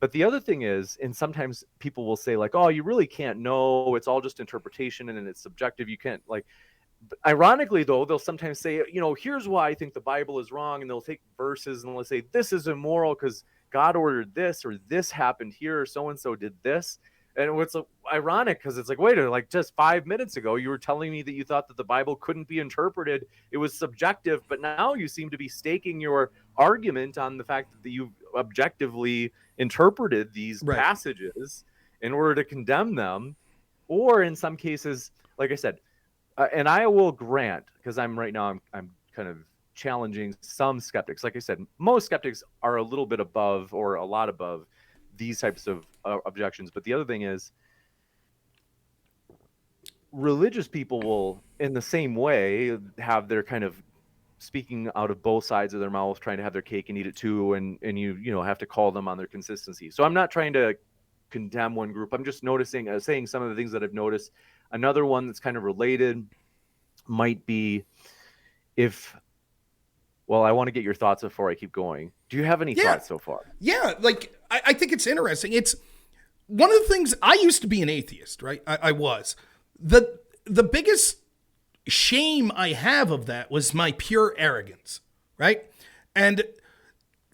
But the other thing is, and sometimes people will say, like, oh, you really can't know. It's all just interpretation and it's subjective. You can't, like, ironically though, they'll sometimes say, here's why I think the Bible is wrong, and they'll take verses and they'll say this is immoral because God ordered this, or this happened here, or so and so did this. And it's ironic, because it's like, wait a minute, like just 5 minutes ago you were telling me that you thought that the Bible couldn't be interpreted, it was subjective, but now you seem to be staking your argument on the fact that you've objectively interpreted these Right. passages in order to condemn them. Or in some cases, like I said, and I will grant, because I'm kind of challenging some skeptics. Like I said, most skeptics are a little bit above or a lot above these types of objections. But the other thing is, religious people will, in the same way, have their kind of speaking out of both sides of their mouth, trying to have their cake and eat it too, and you have to call them on their consistency. So I'm not trying to condemn one group. I'm just noticing, saying some of the things that I've noticed. Another one that's kind of related might be, if Well, I want to get your thoughts before I keep going. Do you have any Yeah. thoughts so far? Yeah. Like, I think it's interesting. It's one of the things. I used to be an atheist, right? I was. The biggest shame I have of that was my pure arrogance, right? And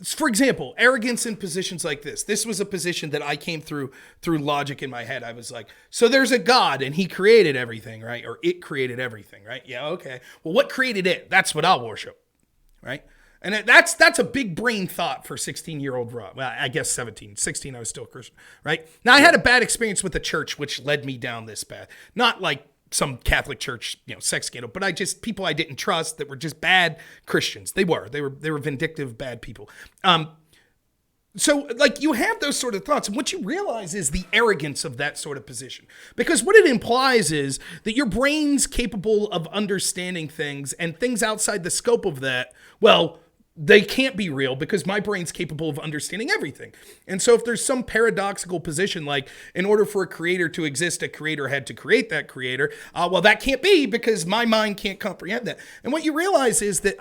for example, arrogance in positions like this. This was a position that I came through logic in my head. I was like, so there's a God and he created everything, right? Or it created everything, right? Yeah, okay. Well, what created it? That's what I'll worship, right? And that's a big brain thought for 16-year-old Rob. Well, I guess 17. 16, I was still a Christian, right? Now, I had a bad experience with the church, which led me down this path. Not like some Catholic church, sex scandal, but people I didn't trust that were just bad Christians. They were vindictive, bad people. So, like, you have those sort of thoughts, and what you realize is the arrogance of that sort of position. Because what it implies is that your brain's capable of understanding things, and things outside the scope of that, well, they can't be real because my brain's capable of understanding everything. And so if there's some paradoxical position, like in order for a creator to exist, a creator had to create that creator, well, that can't be because my mind can't comprehend that. And what you realize is that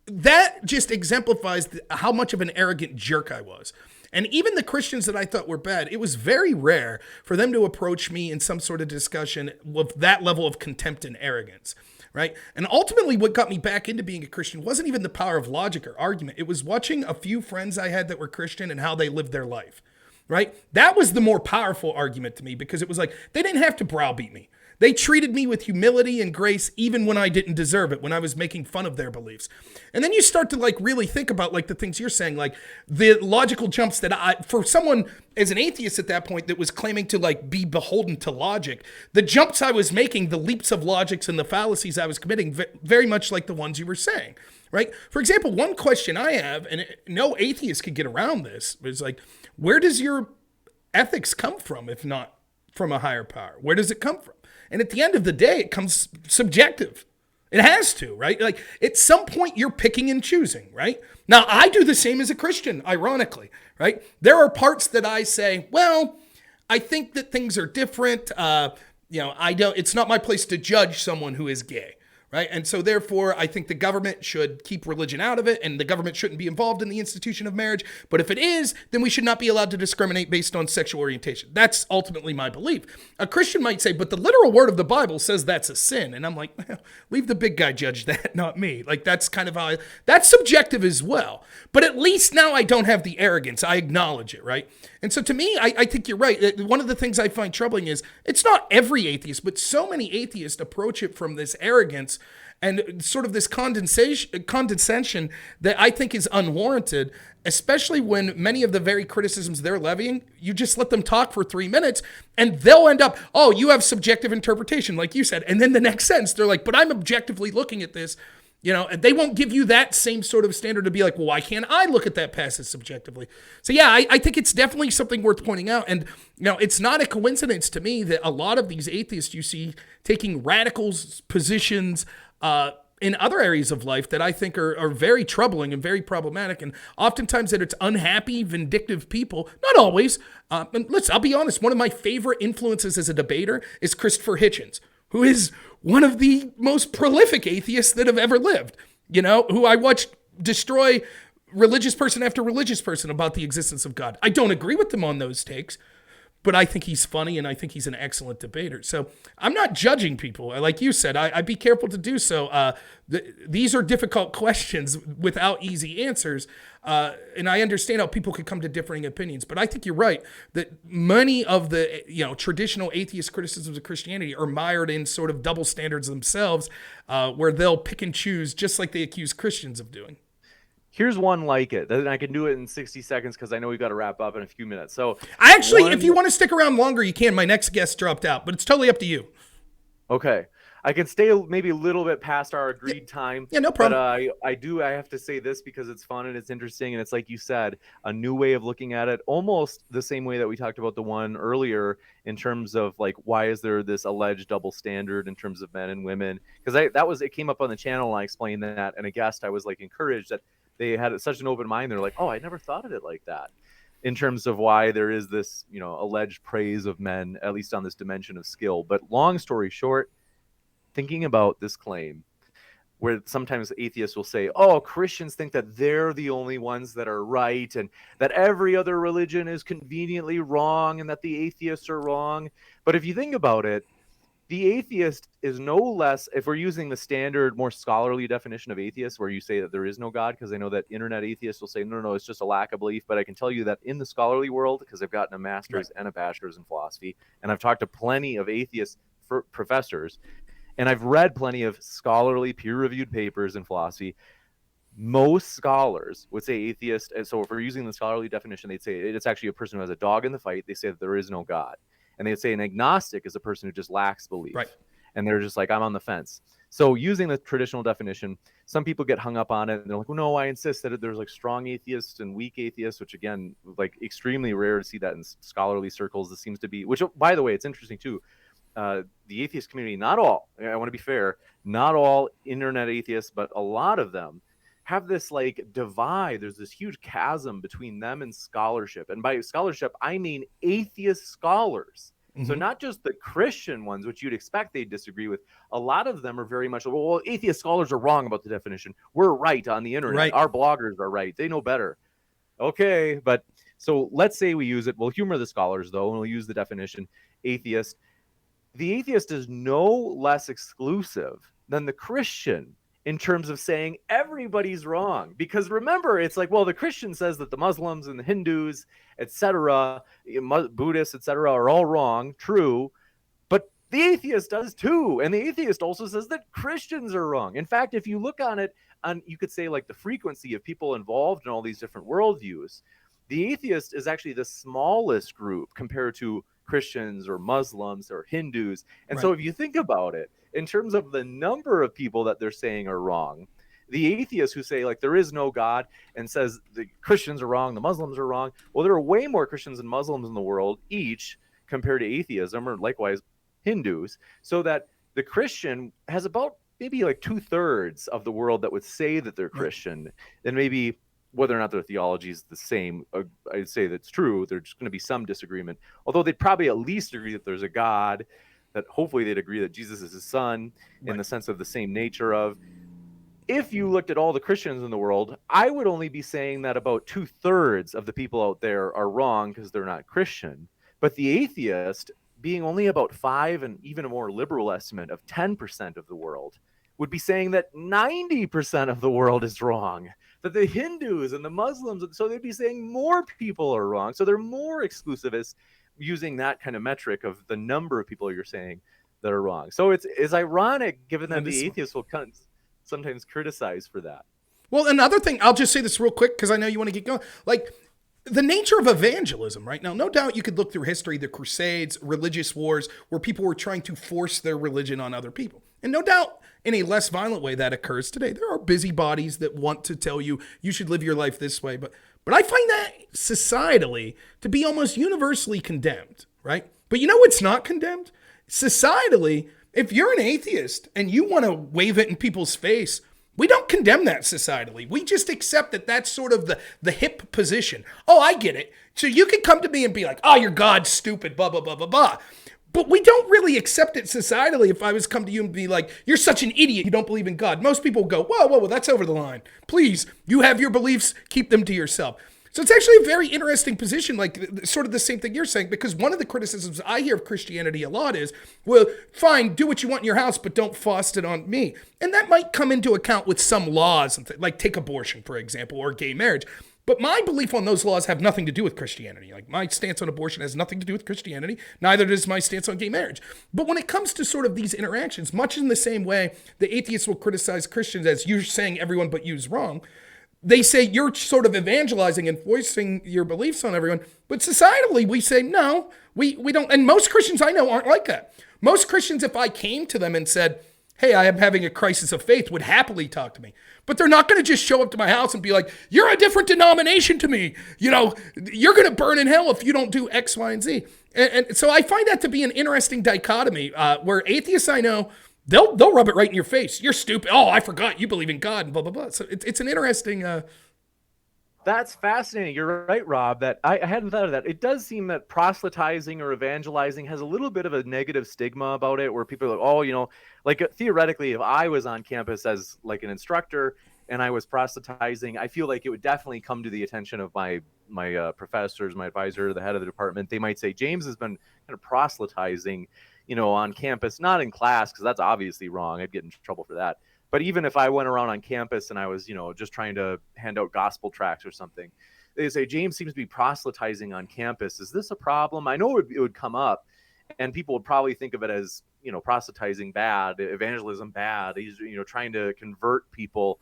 that just exemplifies how much of an arrogant jerk I was. And even the Christians that I thought were bad, it was very rare for them to approach me in some sort of discussion with that level of contempt and arrogance. Right. And ultimately, what got me back into being a Christian wasn't even the power of logic or argument. It was watching a few friends I had that were Christian and how they lived their life. Right. That was the more powerful argument to me because it was like they didn't have to browbeat me. They treated me with humility and grace even when I didn't deserve it, when I was making fun of their beliefs. And then you start to like really think about like the things you're saying, like the logical jumps that for someone as an atheist at that point that was claiming to like be beholden to logic, the jumps I was making, the leaps of logics and the fallacies I was committing, very much like the ones you were saying, right? For example, one question I have, and no atheist could get around this, is like, where does your ethics come from if not from a higher power? Where does it come from? And at the end of the day, it comes subjective. It has to, right? Like at some point you're picking and choosing, right? Now I do the same as a Christian, ironically, right? There are parts that I say, well, I think that things are different. It's not my place to judge someone who is gay. Right. And so therefore, I think the government should keep religion out of it and the government shouldn't be involved in the institution of marriage. But if it is, then we should not be allowed to discriminate based on sexual orientation. That's ultimately my belief. A Christian might say, but the literal word of the Bible says that's a sin. And I'm like, well, leave the big guy judge that, not me. Like that's kind of how that's subjective as well. But at least now I don't have the arrogance. I acknowledge it. Right. And so to me, I think you're right. One of the things I find troubling is it's not every atheist, but so many atheists approach it from this arrogance and sort of this condescension that I think is unwarranted, especially when many of the very criticisms they're levying, you just let them talk for 3 minutes and they'll end up, oh, you have subjective interpretation, like you said. And then the next sentence, they're like, but I'm objectively looking at this. And they won't give you that same sort of standard to be like, well, why can't I look at that passage subjectively? So yeah, I think it's definitely something worth pointing out. And, it's not a coincidence to me that a lot of these atheists you see taking radical positions in other areas of life that I think are very troubling and very problematic. And oftentimes that it's unhappy, vindictive people, not always. And I'll be honest, one of my favorite influences as a debater is Christopher Hitchens, who is one of the most prolific atheists that have ever lived, who I watched destroy religious person after religious person about the existence of God. I don't agree with them on those takes, but I think he's funny and I think he's an excellent debater. So I'm not judging people. Like you said, I'd be careful to do so. These are difficult questions without easy answers. And I understand how people could come to differing opinions, but I think you're right that many of the traditional atheist criticisms of Christianity are mired in sort of double standards themselves, where they'll pick and choose just like they accuse Christians of doing. Here's one like it. And I can do it in 60 seconds because I know we got to wrap up in a few minutes. So if you want to stick around longer, you can. My next guest dropped out, but it's totally up to you. Okay. I can stay maybe a little bit past our agreed time. Yeah, no problem. But I have to say this because it's fun and it's interesting. And it's like you said, a new way of looking at it, almost the same way that we talked about the one earlier in terms of like, why is there this alleged double standard in terms of men and women? Because it came up on the channel and I explained that. And a guest, I was like encouraged that they had such an open mind. They're like, oh, I never thought of it like that in terms of why there is this, alleged praise of men, at least on this dimension of skill. But long story short, thinking about this claim, where sometimes atheists will say, oh, Christians think that they're the only ones that are right, and that every other religion is conveniently wrong, and that the atheists are wrong. But if you think about it, the atheist is no less, if we're using the standard, more scholarly definition of atheist, where you say that there is no God, because I know that internet atheists will say, no, it's just a lack of belief. But I can tell you that in the scholarly world, because I've gotten a master's and a bachelor's in philosophy, and I've talked to plenty of atheist professors, and I've read plenty of scholarly peer-reviewed papers in philosophy, most scholars would say atheist. And so if we're using the scholarly definition, they'd say it's actually a person who has a dog in the fight. They say that there is no God. And they'd say an agnostic is a person who just lacks belief. Right. And they're just like, I'm on the fence. So using the traditional definition, some people get hung up on it. And they're like, well, no, I insist that there's like strong atheists and weak atheists, which again, like extremely rare to see that in scholarly circles. This seems to be, which by the way, it's interesting too. The atheist community, not all, I want to be fair, not all internet atheists, but a lot of them have this like divide. There's this huge chasm between them and scholarship. And by scholarship, I mean atheist scholars. Mm-hmm. So not just the Christian ones, which you'd expect they disagree with. A lot of them are very much, well, atheist scholars are wrong about the definition. We're right on the internet. Right. Our bloggers are right. They know better. Okay, but so let's say we use it. We'll humor the scholars, though, and we'll use the definition atheist. The atheist is no less exclusive than the Christian in terms of saying everybody's wrong. Because remember, it's like, well, the Christian says that the Muslims and the Hindus, etc., Buddhists, etc., are all wrong, true, but the atheist does too. And the atheist also says that Christians are wrong. In fact, if you look on it, you could say like the frequency of people involved in all these different worldviews, the atheist is actually the smallest group compared to Christians or Muslims or Hindus. And so if you think about it, in terms of the number of people that they're saying are wrong, the atheists who say like there is no God and says the Christians are wrong, the Muslims are wrong, well, there are way more Christians and Muslims in the world each compared to atheism, or likewise Hindus, so that the Christian has about maybe like 2/3 of the world that would say that they're Christian. And maybe whether or not their theology is the same, I'd say that's true. There's going to be some disagreement, although they'd probably at least agree that there's a God, that hopefully they'd agree that Jesus is his son in the sense of the same nature of. If you looked at all the Christians in the world, I would only be saying that about 2/3 of the people out there are wrong because they're not Christian. But the atheist, being only about 5, and even a more liberal estimate of 10% of the world, would be saying that 90% of the world is wrong. That the Hindus and the Muslims, so they'd be saying more people are wrong. So they're more exclusivists using that kind of metric of the number of people you're saying that are wrong. So it's ironic given that the atheists will sometimes criticize for that. Well, another thing, I'll just say this real quick because I know you want to get going. Like the nature of evangelism right now, no doubt you could look through history, the Crusades, religious wars, where people were trying to force their religion on other people. And no doubt in a less violent way that occurs today. There are busybodies that want to tell you should live your life this way. But I find that societally to be almost universally condemned, right? But you know what's not condemned? Societally, if you're an atheist and you want to wave it in people's face, we don't condemn that societally. We just accept that that's sort of the hip position. Oh, I get it. So you can come to me and be like, oh, your God's stupid, blah, blah, blah, blah, blah. But we don't really accept it societally. If I was come to you and be like, you're such an idiot, you don't believe in God. Most people go, whoa, that's over the line. Please, you have your beliefs, keep them to yourself. So it's actually a very interesting position, like sort of the same thing you're saying, because one of the criticisms I hear of Christianity a lot is, well, fine, do what you want in your house, but don't force it on me. And that might come into account with some laws, like take abortion, for example, or gay marriage. But my belief on those laws have nothing to do with Christianity. Like my stance on abortion has nothing to do with Christianity. Neither does my stance on gay marriage. But when it comes to sort of these interactions, much in the same way the atheists will criticize Christians as you're saying everyone but you is wrong, they say you're sort of evangelizing and voicing your beliefs on everyone. But societally, we say, no, we don't. And most Christians I know aren't like that. Most Christians, if I came to them and said, hey, I am having a crisis of faith, would happily talk to me. But they're not going to just show up to my house and be like, you're a different denomination to me. You're going to burn in hell if you don't do X, Y, and Z. And so I find that to be an interesting dichotomy where atheists I know, they'll rub it right in your face. You're stupid. Oh, I forgot you believe in God and blah, blah, blah. So it's an interesting That's fascinating. You're right, Rob, that I hadn't thought of that. It does seem that proselytizing or evangelizing has a little bit of a negative stigma about it, where people are like, oh, like theoretically, if I was on campus as like an instructor and I was proselytizing, I feel like it would definitely come to the attention of my professors, my advisor, the head of the department. They might say, James has been kind of proselytizing, on campus, not in class, because that's obviously wrong. I'd get in trouble for that. But even if I went around on campus and I was, just trying to hand out gospel tracts or something, they say, James seems to be proselytizing on campus. Is this a problem? I know it would come up, and people would probably think of it as, proselytizing bad, evangelism bad. He's, trying to convert people.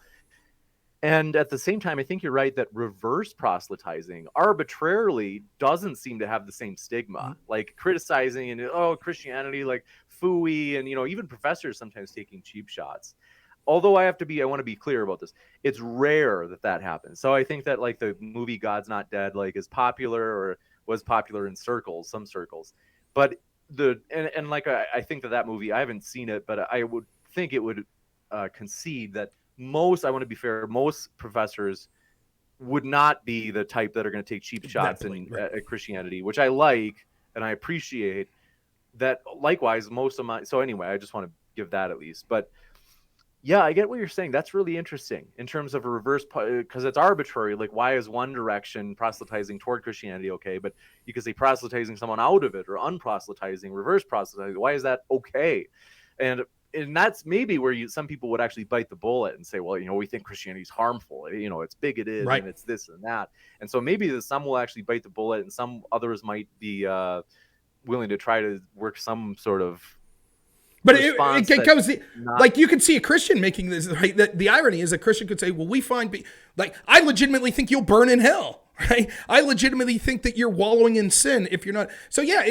And at the same time, I think you're right that reverse proselytizing arbitrarily doesn't seem to have the same stigma. Like criticizing and, oh, Christianity, like phooey, and, even professors sometimes taking cheap shots. Although I want to be clear about this. It's rare that happens. So I think that like the movie God's Not Dead, like is popular or was popular in some circles. But like I think that movie, I haven't seen it, but I would think it would concede that I want to be fair, most professors would not be the type that are going to take cheap shots at Christianity, which I like and I appreciate. That likewise, so anyway, I just want to give that at least. But yeah, I get what you're saying. That's really interesting in terms of a reverse, because it's arbitrary. Like, why is one direction proselytizing toward Christianity okay, but you could say proselytizing someone out of it, or unproselytizing, reverse proselytizing? Why is that okay? And that's maybe where some people would actually bite the bullet and say, well, we think Christianity is harmful. It's bigoted, right, and it's this and that. And so maybe some will actually bite the bullet, and some others might be willing to try to work some sort of. But it goes like you could see a Christian making this, right? The irony is a Christian could say, well, we find, like, I legitimately think you'll burn in hell, right? I legitimately think that you're wallowing in sin if you're not. So yeah,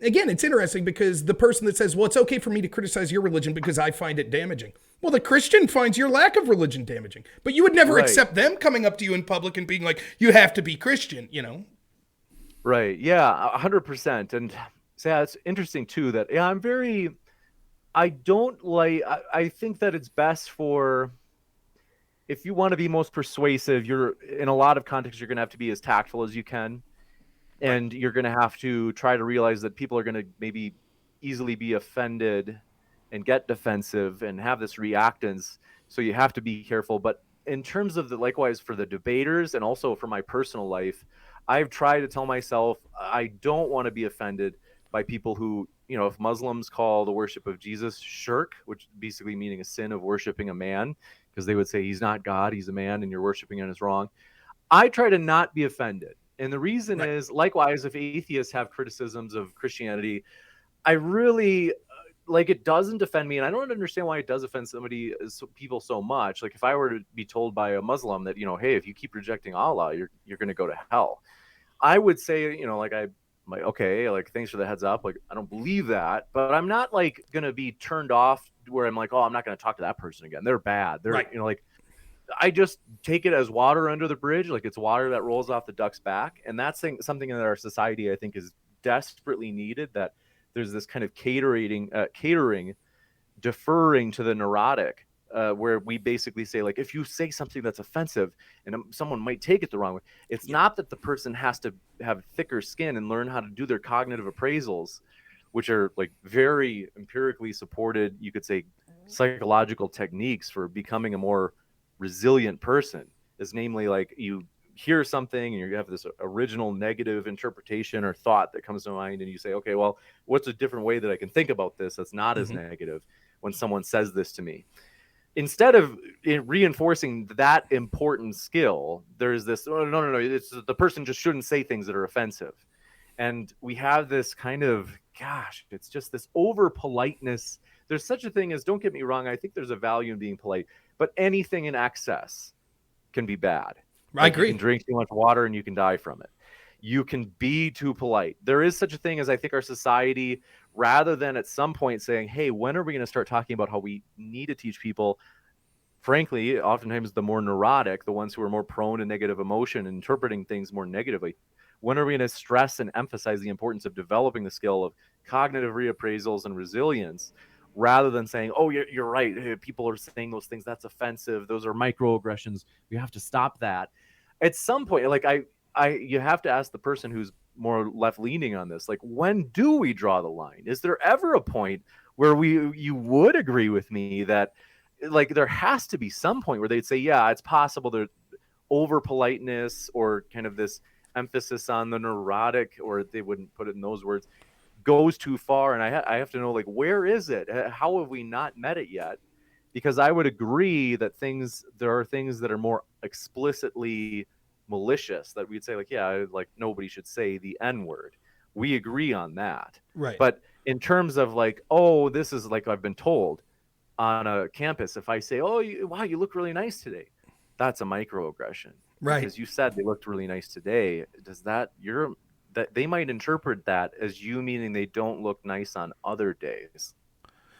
again, it's interesting because the person that says, well, it's okay for me to criticize your religion because I find it damaging. Well, the Christian finds your lack of religion damaging, but you would never accept them coming up to you in public and being like, you have to be Christian, Right. Yeah, 100%. And so, yeah, it's interesting too that, yeah, I don't like, I think that it's best for, if you want to be most persuasive, you're in a lot of contexts, you're going to have to be as tactful as you can. And you're going to have to try to realize that people are going to maybe easily be offended and get defensive and have this reactance. So you have to be careful. But in terms of likewise for the debaters and also for my personal life, I've tried to tell myself I don't want to be offended by people who, if Muslims call the worship of Jesus shirk, which basically meaning a sin of worshiping a man, because they would say he's not God, he's a man, and you're worshiping him is wrong. I try to not be offended. And the reason is, likewise, if atheists have criticisms of Christianity, I really it doesn't offend me. And I don't understand why it does offend people so much. Like if I were to be told by a Muslim that, hey, if you keep rejecting Allah, you're going to go to hell. I would say, okay, like, thanks for the heads up. Like, I don't believe that, but I'm not like going to be turned off where I'm like, oh, I'm not going to talk to that person again. They're bad. They're, I just take it as water under the bridge. Like it's water that rolls off the duck's back. And that's something that our society, I think, is desperately needed, that there's this kind of catering, deferring to the neurotic, where we basically say, like, if you say something that's offensive and someone might take it the wrong way, it's not that the person has to have thicker skin and learn how to do their cognitive appraisals, which are like very empirically supported, you could say, psychological techniques for becoming a more resilient person, is namely like you hear something and you have this original negative interpretation or thought that comes to mind, and you say, okay, well, what's a different way that I can think about this that's not as negative when someone says this to me? Instead of reinforcing that important skill, there's this, oh, no, it's the person just shouldn't say things that are offensive. And we have this kind of, it's just this over politeness. There's such a thing as, don't get me wrong, I think there's a value in being polite, but anything in excess can be bad. I agree. You can drink too much water and you can die from it. You can be too polite. There is such a thing as, I think, our society, rather than at some point saying, hey, when are we going to start talking about how we need to teach people, frankly, oftentimes the more neurotic, the ones who are more prone to negative emotion, interpreting things more negatively, when are we going to stress and emphasize the importance of developing the skill of cognitive reappraisals and resilience, rather than saying, oh, you're right, people are saying those things, that's offensive, those are microaggressions, we have to stop that. at some point, like you have to ask the person who's more left leaning on this, like, when do we draw the line? Is there ever a point where you would agree with me that, like, there has to be some point where they'd say, yeah, it's possible there over politeness or kind of this emphasis on the neurotic, or they wouldn't put it in those words, goes too far. And I have to know, like, where is it? How have we not met it yet? Because I would agree that there are things that are more explicitly malicious that we'd say, like, yeah, like, nobody should say the N word. We agree on that. Right. But in terms of, like, oh, this is like I've been told on a campus, if I say, oh, wow, you look really nice today, that's a microaggression. Right. Because you said they looked really nice today. Does that that they might interpret that as you meaning they don't look nice on other days?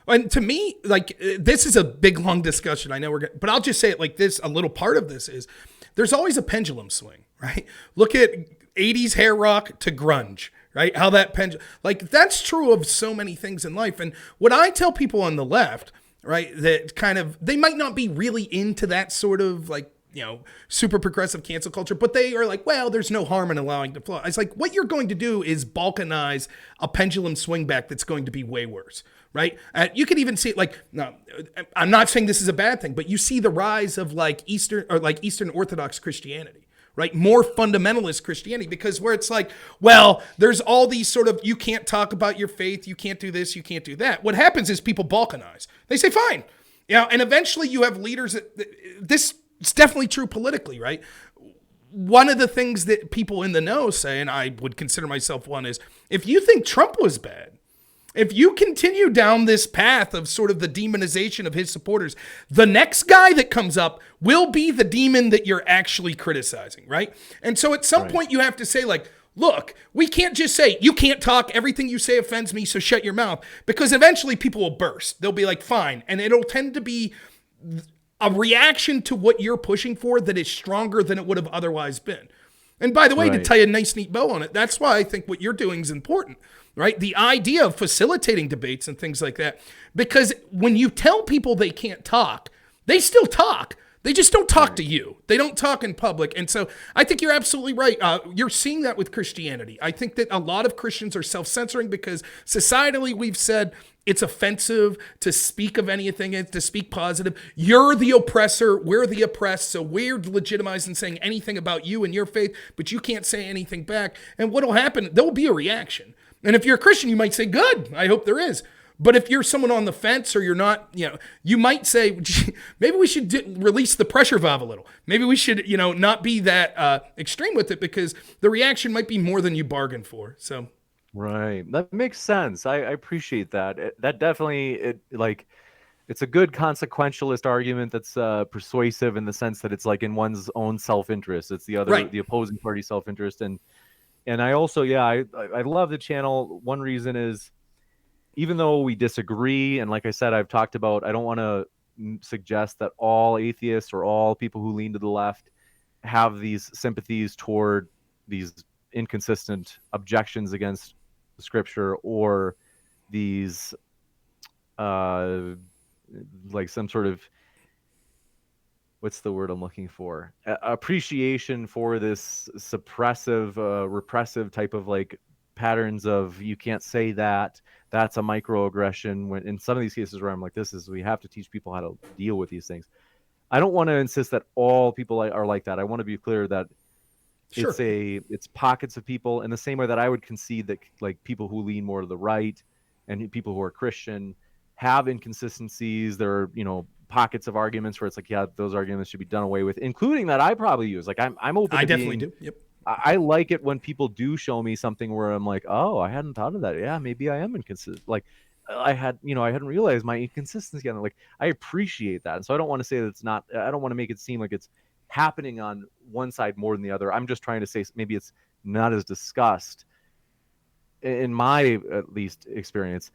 And to me, like, this is a big, long discussion. I know but I'll just say it like this. A little part of this is there's always a pendulum swing, right? Look at 80s hair rock to grunge, right? How that pendulum, like, that's true of so many things in life. And what I tell people on the left, right, that kind of, they might not be really into that sort of, like, super progressive cancel culture, but they are like, well, there's no harm in allowing to flaw. It's like, what you're going to do is balkanize a pendulum swing back that's going to be way worse, right? You could even see it, like, no, I'm not saying this is a bad thing, but you see the rise of, like, Eastern Orthodox Christianity, right? More fundamentalist Christianity, because where it's like, well, there's all these sort of, you can't talk about your faith, you can't do this, you can't do that. What happens is people balkanize. They say, fine. And eventually you have leaders this, it's definitely true politically, right? One of the things that people in the know say, and I would consider myself one, is if you think Trump was bad, if you continue down this path of sort of the demonization of his supporters, the next guy that comes up will be the demon that you're actually criticizing, right? And so at some point you have to say, like, look, we can't just say, you can't talk, everything you say offends me, so shut your mouth, because eventually people will burst. They'll be like, fine. And it'll tend to be a reaction to what you're pushing for that is stronger than it would have otherwise been. And by the way, to tie a nice, neat bow on it, that's why I think what you're doing is important, right? The idea of facilitating debates and things like that, because when you tell people they can't talk, they still talk. They just don't talk to you. They don't talk in public. And so I think you're absolutely right. You're seeing that with Christianity. I think that a lot of Christians are self-censoring because societally we've said it's offensive to speak of anything, to speak positive. You're the oppressor. We're the oppressed. So we're legitimizing saying anything about you and your faith, but you can't say anything back. And what'll happen, there will be a reaction. And if you're a Christian, you might say, good, I hope there is. But if you're someone on the fence or you're not, you might say, maybe we should release the pressure valve a little. Maybe we should, not be that extreme with it, because the reaction might be more than you bargained for. So, right. That makes sense. I appreciate that. That definitely, it's a good consequentialist argument that's persuasive in the sense that it's like in one's own self-interest. It's the opposing party's self-interest. And I also, I love the channel. One reason is, even though we disagree, and like I said, I've talked about, I don't want to suggest that all atheists or all people who lean to the left have these sympathies toward these inconsistent objections against the scripture, or these like some sort of, what's the word I'm looking for? Appreciation for this suppressive, repressive type of, like, patterns of, you can't say that, that's a microaggression. When in some of these cases where I'm like, we have to teach people how to deal with these things. I don't want to insist that all people are like that. I want to be clear that it's pockets of people, in the same way that I would concede that, like, people who lean more to the right and people who are Christian have inconsistencies. There are, pockets of arguments where it's like, yeah, those arguments should be done away with, including that I probably use. Like, I'm open. I definitely do. Yep. I like it when people do show me something where I'm like, oh, I hadn't thought of that. Yeah, maybe I am inconsistent. Like, I hadn't realized my inconsistency. And, like, I appreciate that. And so I don't want to say that it's not, I don't want to make it seem like it's happening on one side more than the other. I'm just trying to say maybe it's not as discussed, in my, at least, experience,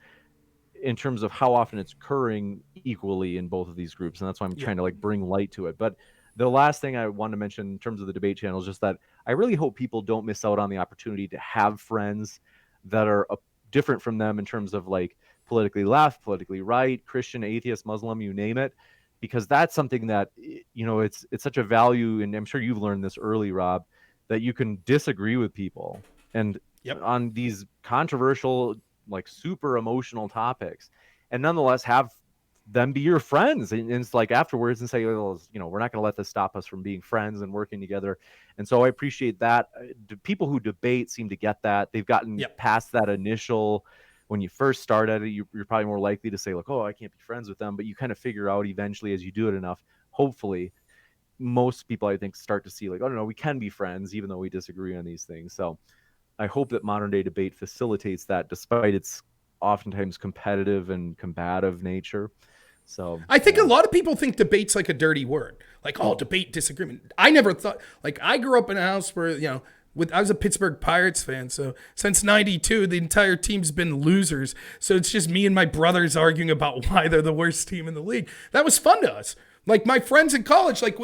in terms of how often it's occurring equally in both of these groups. And that's why I'm trying to, like, bring light to it. But the last thing I want to mention in terms of the debate channel is just that I really hope people don't miss out on the opportunity to have friends that are different from them in terms of, like, politically left, politically right, Christian, atheist, Muslim, you name it. because that's something that, it's such a value, and I'm sure you've learned this early, Rob, that you can disagree with people and Yep. on these controversial, like super emotional topics, and nonetheless have them be your friends, and it's like afterwards and say, well, we're not going to let this stop us from being friends and working together. And so I appreciate that. People who debate seem to get that. They've gotten Yep. past that initial, when you first start at it, you're probably more likely to say like, oh, I can't be friends with them, but you kind of figure out eventually as you do it enough, hopefully most people, I think, start to see like, oh no, we can be friends even though we disagree on these things. So I hope that modern day debate facilitates that, despite its oftentimes competitive and combative nature. So I think a yeah. lot of people think debate's like a dirty word. Like, oh, debate, disagreement. I never thought, like, I grew up in a house where, I was a Pittsburgh Pirates fan. So since 92, the entire team's been losers. So it's just me and my brothers arguing about why they're the worst team in the league. That was fun to us. Like my friends in college, like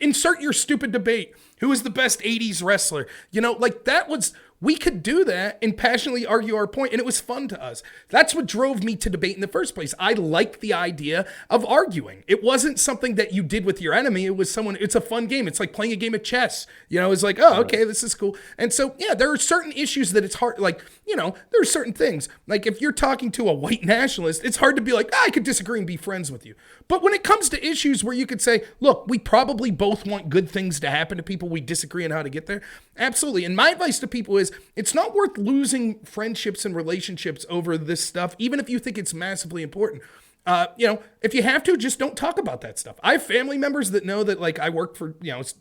insert your stupid debate. Who is the best 80s wrestler? Like that was, we could do that and passionately argue our point, and it was fun to us. That's what drove me to debate in the first place. I liked the idea of arguing. It wasn't something that you did with your enemy. It was it's a fun game. It's like playing a game of chess. It's like, oh, okay, this is cool. And so, yeah, there are certain issues that it's hard, like, there are certain things. Like if you're talking to a white nationalist, it's hard to be like, I could disagree and be friends with you. But when it comes to issues where you could say, look, we probably both want good things to happen to people, we disagree on how to get there. Absolutely. And my advice to people is it's not worth losing friendships and relationships over this stuff, even if you think it's massively important. If you have to, just don't talk about that stuff. I have family members that know that, like, I worked for,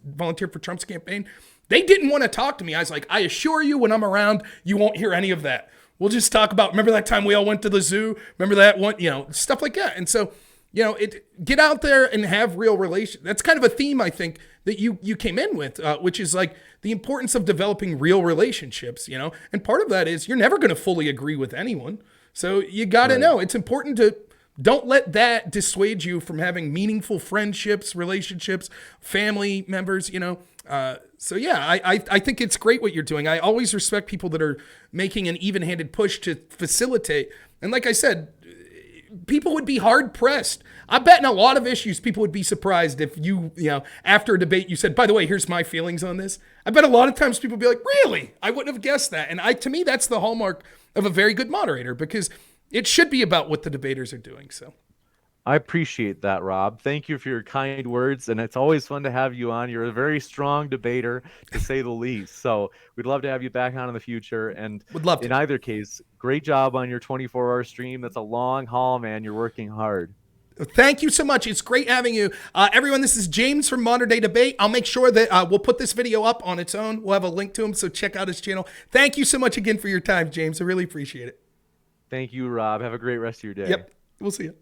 volunteered for Trump's campaign. They didn't want to talk to me. I was like, I assure you, when I'm around, you won't hear any of that. We'll just talk about, remember that time we all went to the zoo? Remember that one? Stuff like that. And so, get out there and have real relations. That's kind of a theme, I think, that you came in with, which is like the importance of developing real relationships, and part of that is you're never going to fully agree with anyone. So you got to know it's important to don't let that dissuade you from having meaningful friendships, relationships, family members, So yeah, I think it's great what you're doing. I always respect people that are making an even-handed push to facilitate. And like I said, people would be hard pressed. I bet in a lot of issues, people would be surprised if after a debate, you said, by the way, here's my feelings on this. I bet a lot of times people would be like, really? I wouldn't have guessed that. And to me, that's the hallmark of a very good moderator, because it should be about what the debaters are doing. So I appreciate that, Rob. Thank you for your kind words, and it's always fun to have you on. You're a very strong debater, to say the least. So we'd love to have you back on in the future. And would love to. In either case, great job on your 24-hour stream. That's a long haul, man. You're working hard. Thank you so much. It's great having you. Everyone, this is James from Modern Day Debate. I'll make sure that we'll put this video up on its own. We'll have a link to him, so check out his channel. Thank you so much again for your time, James. I really appreciate it. Thank you, Rob. Have a great rest of your day. Yep. We'll see you.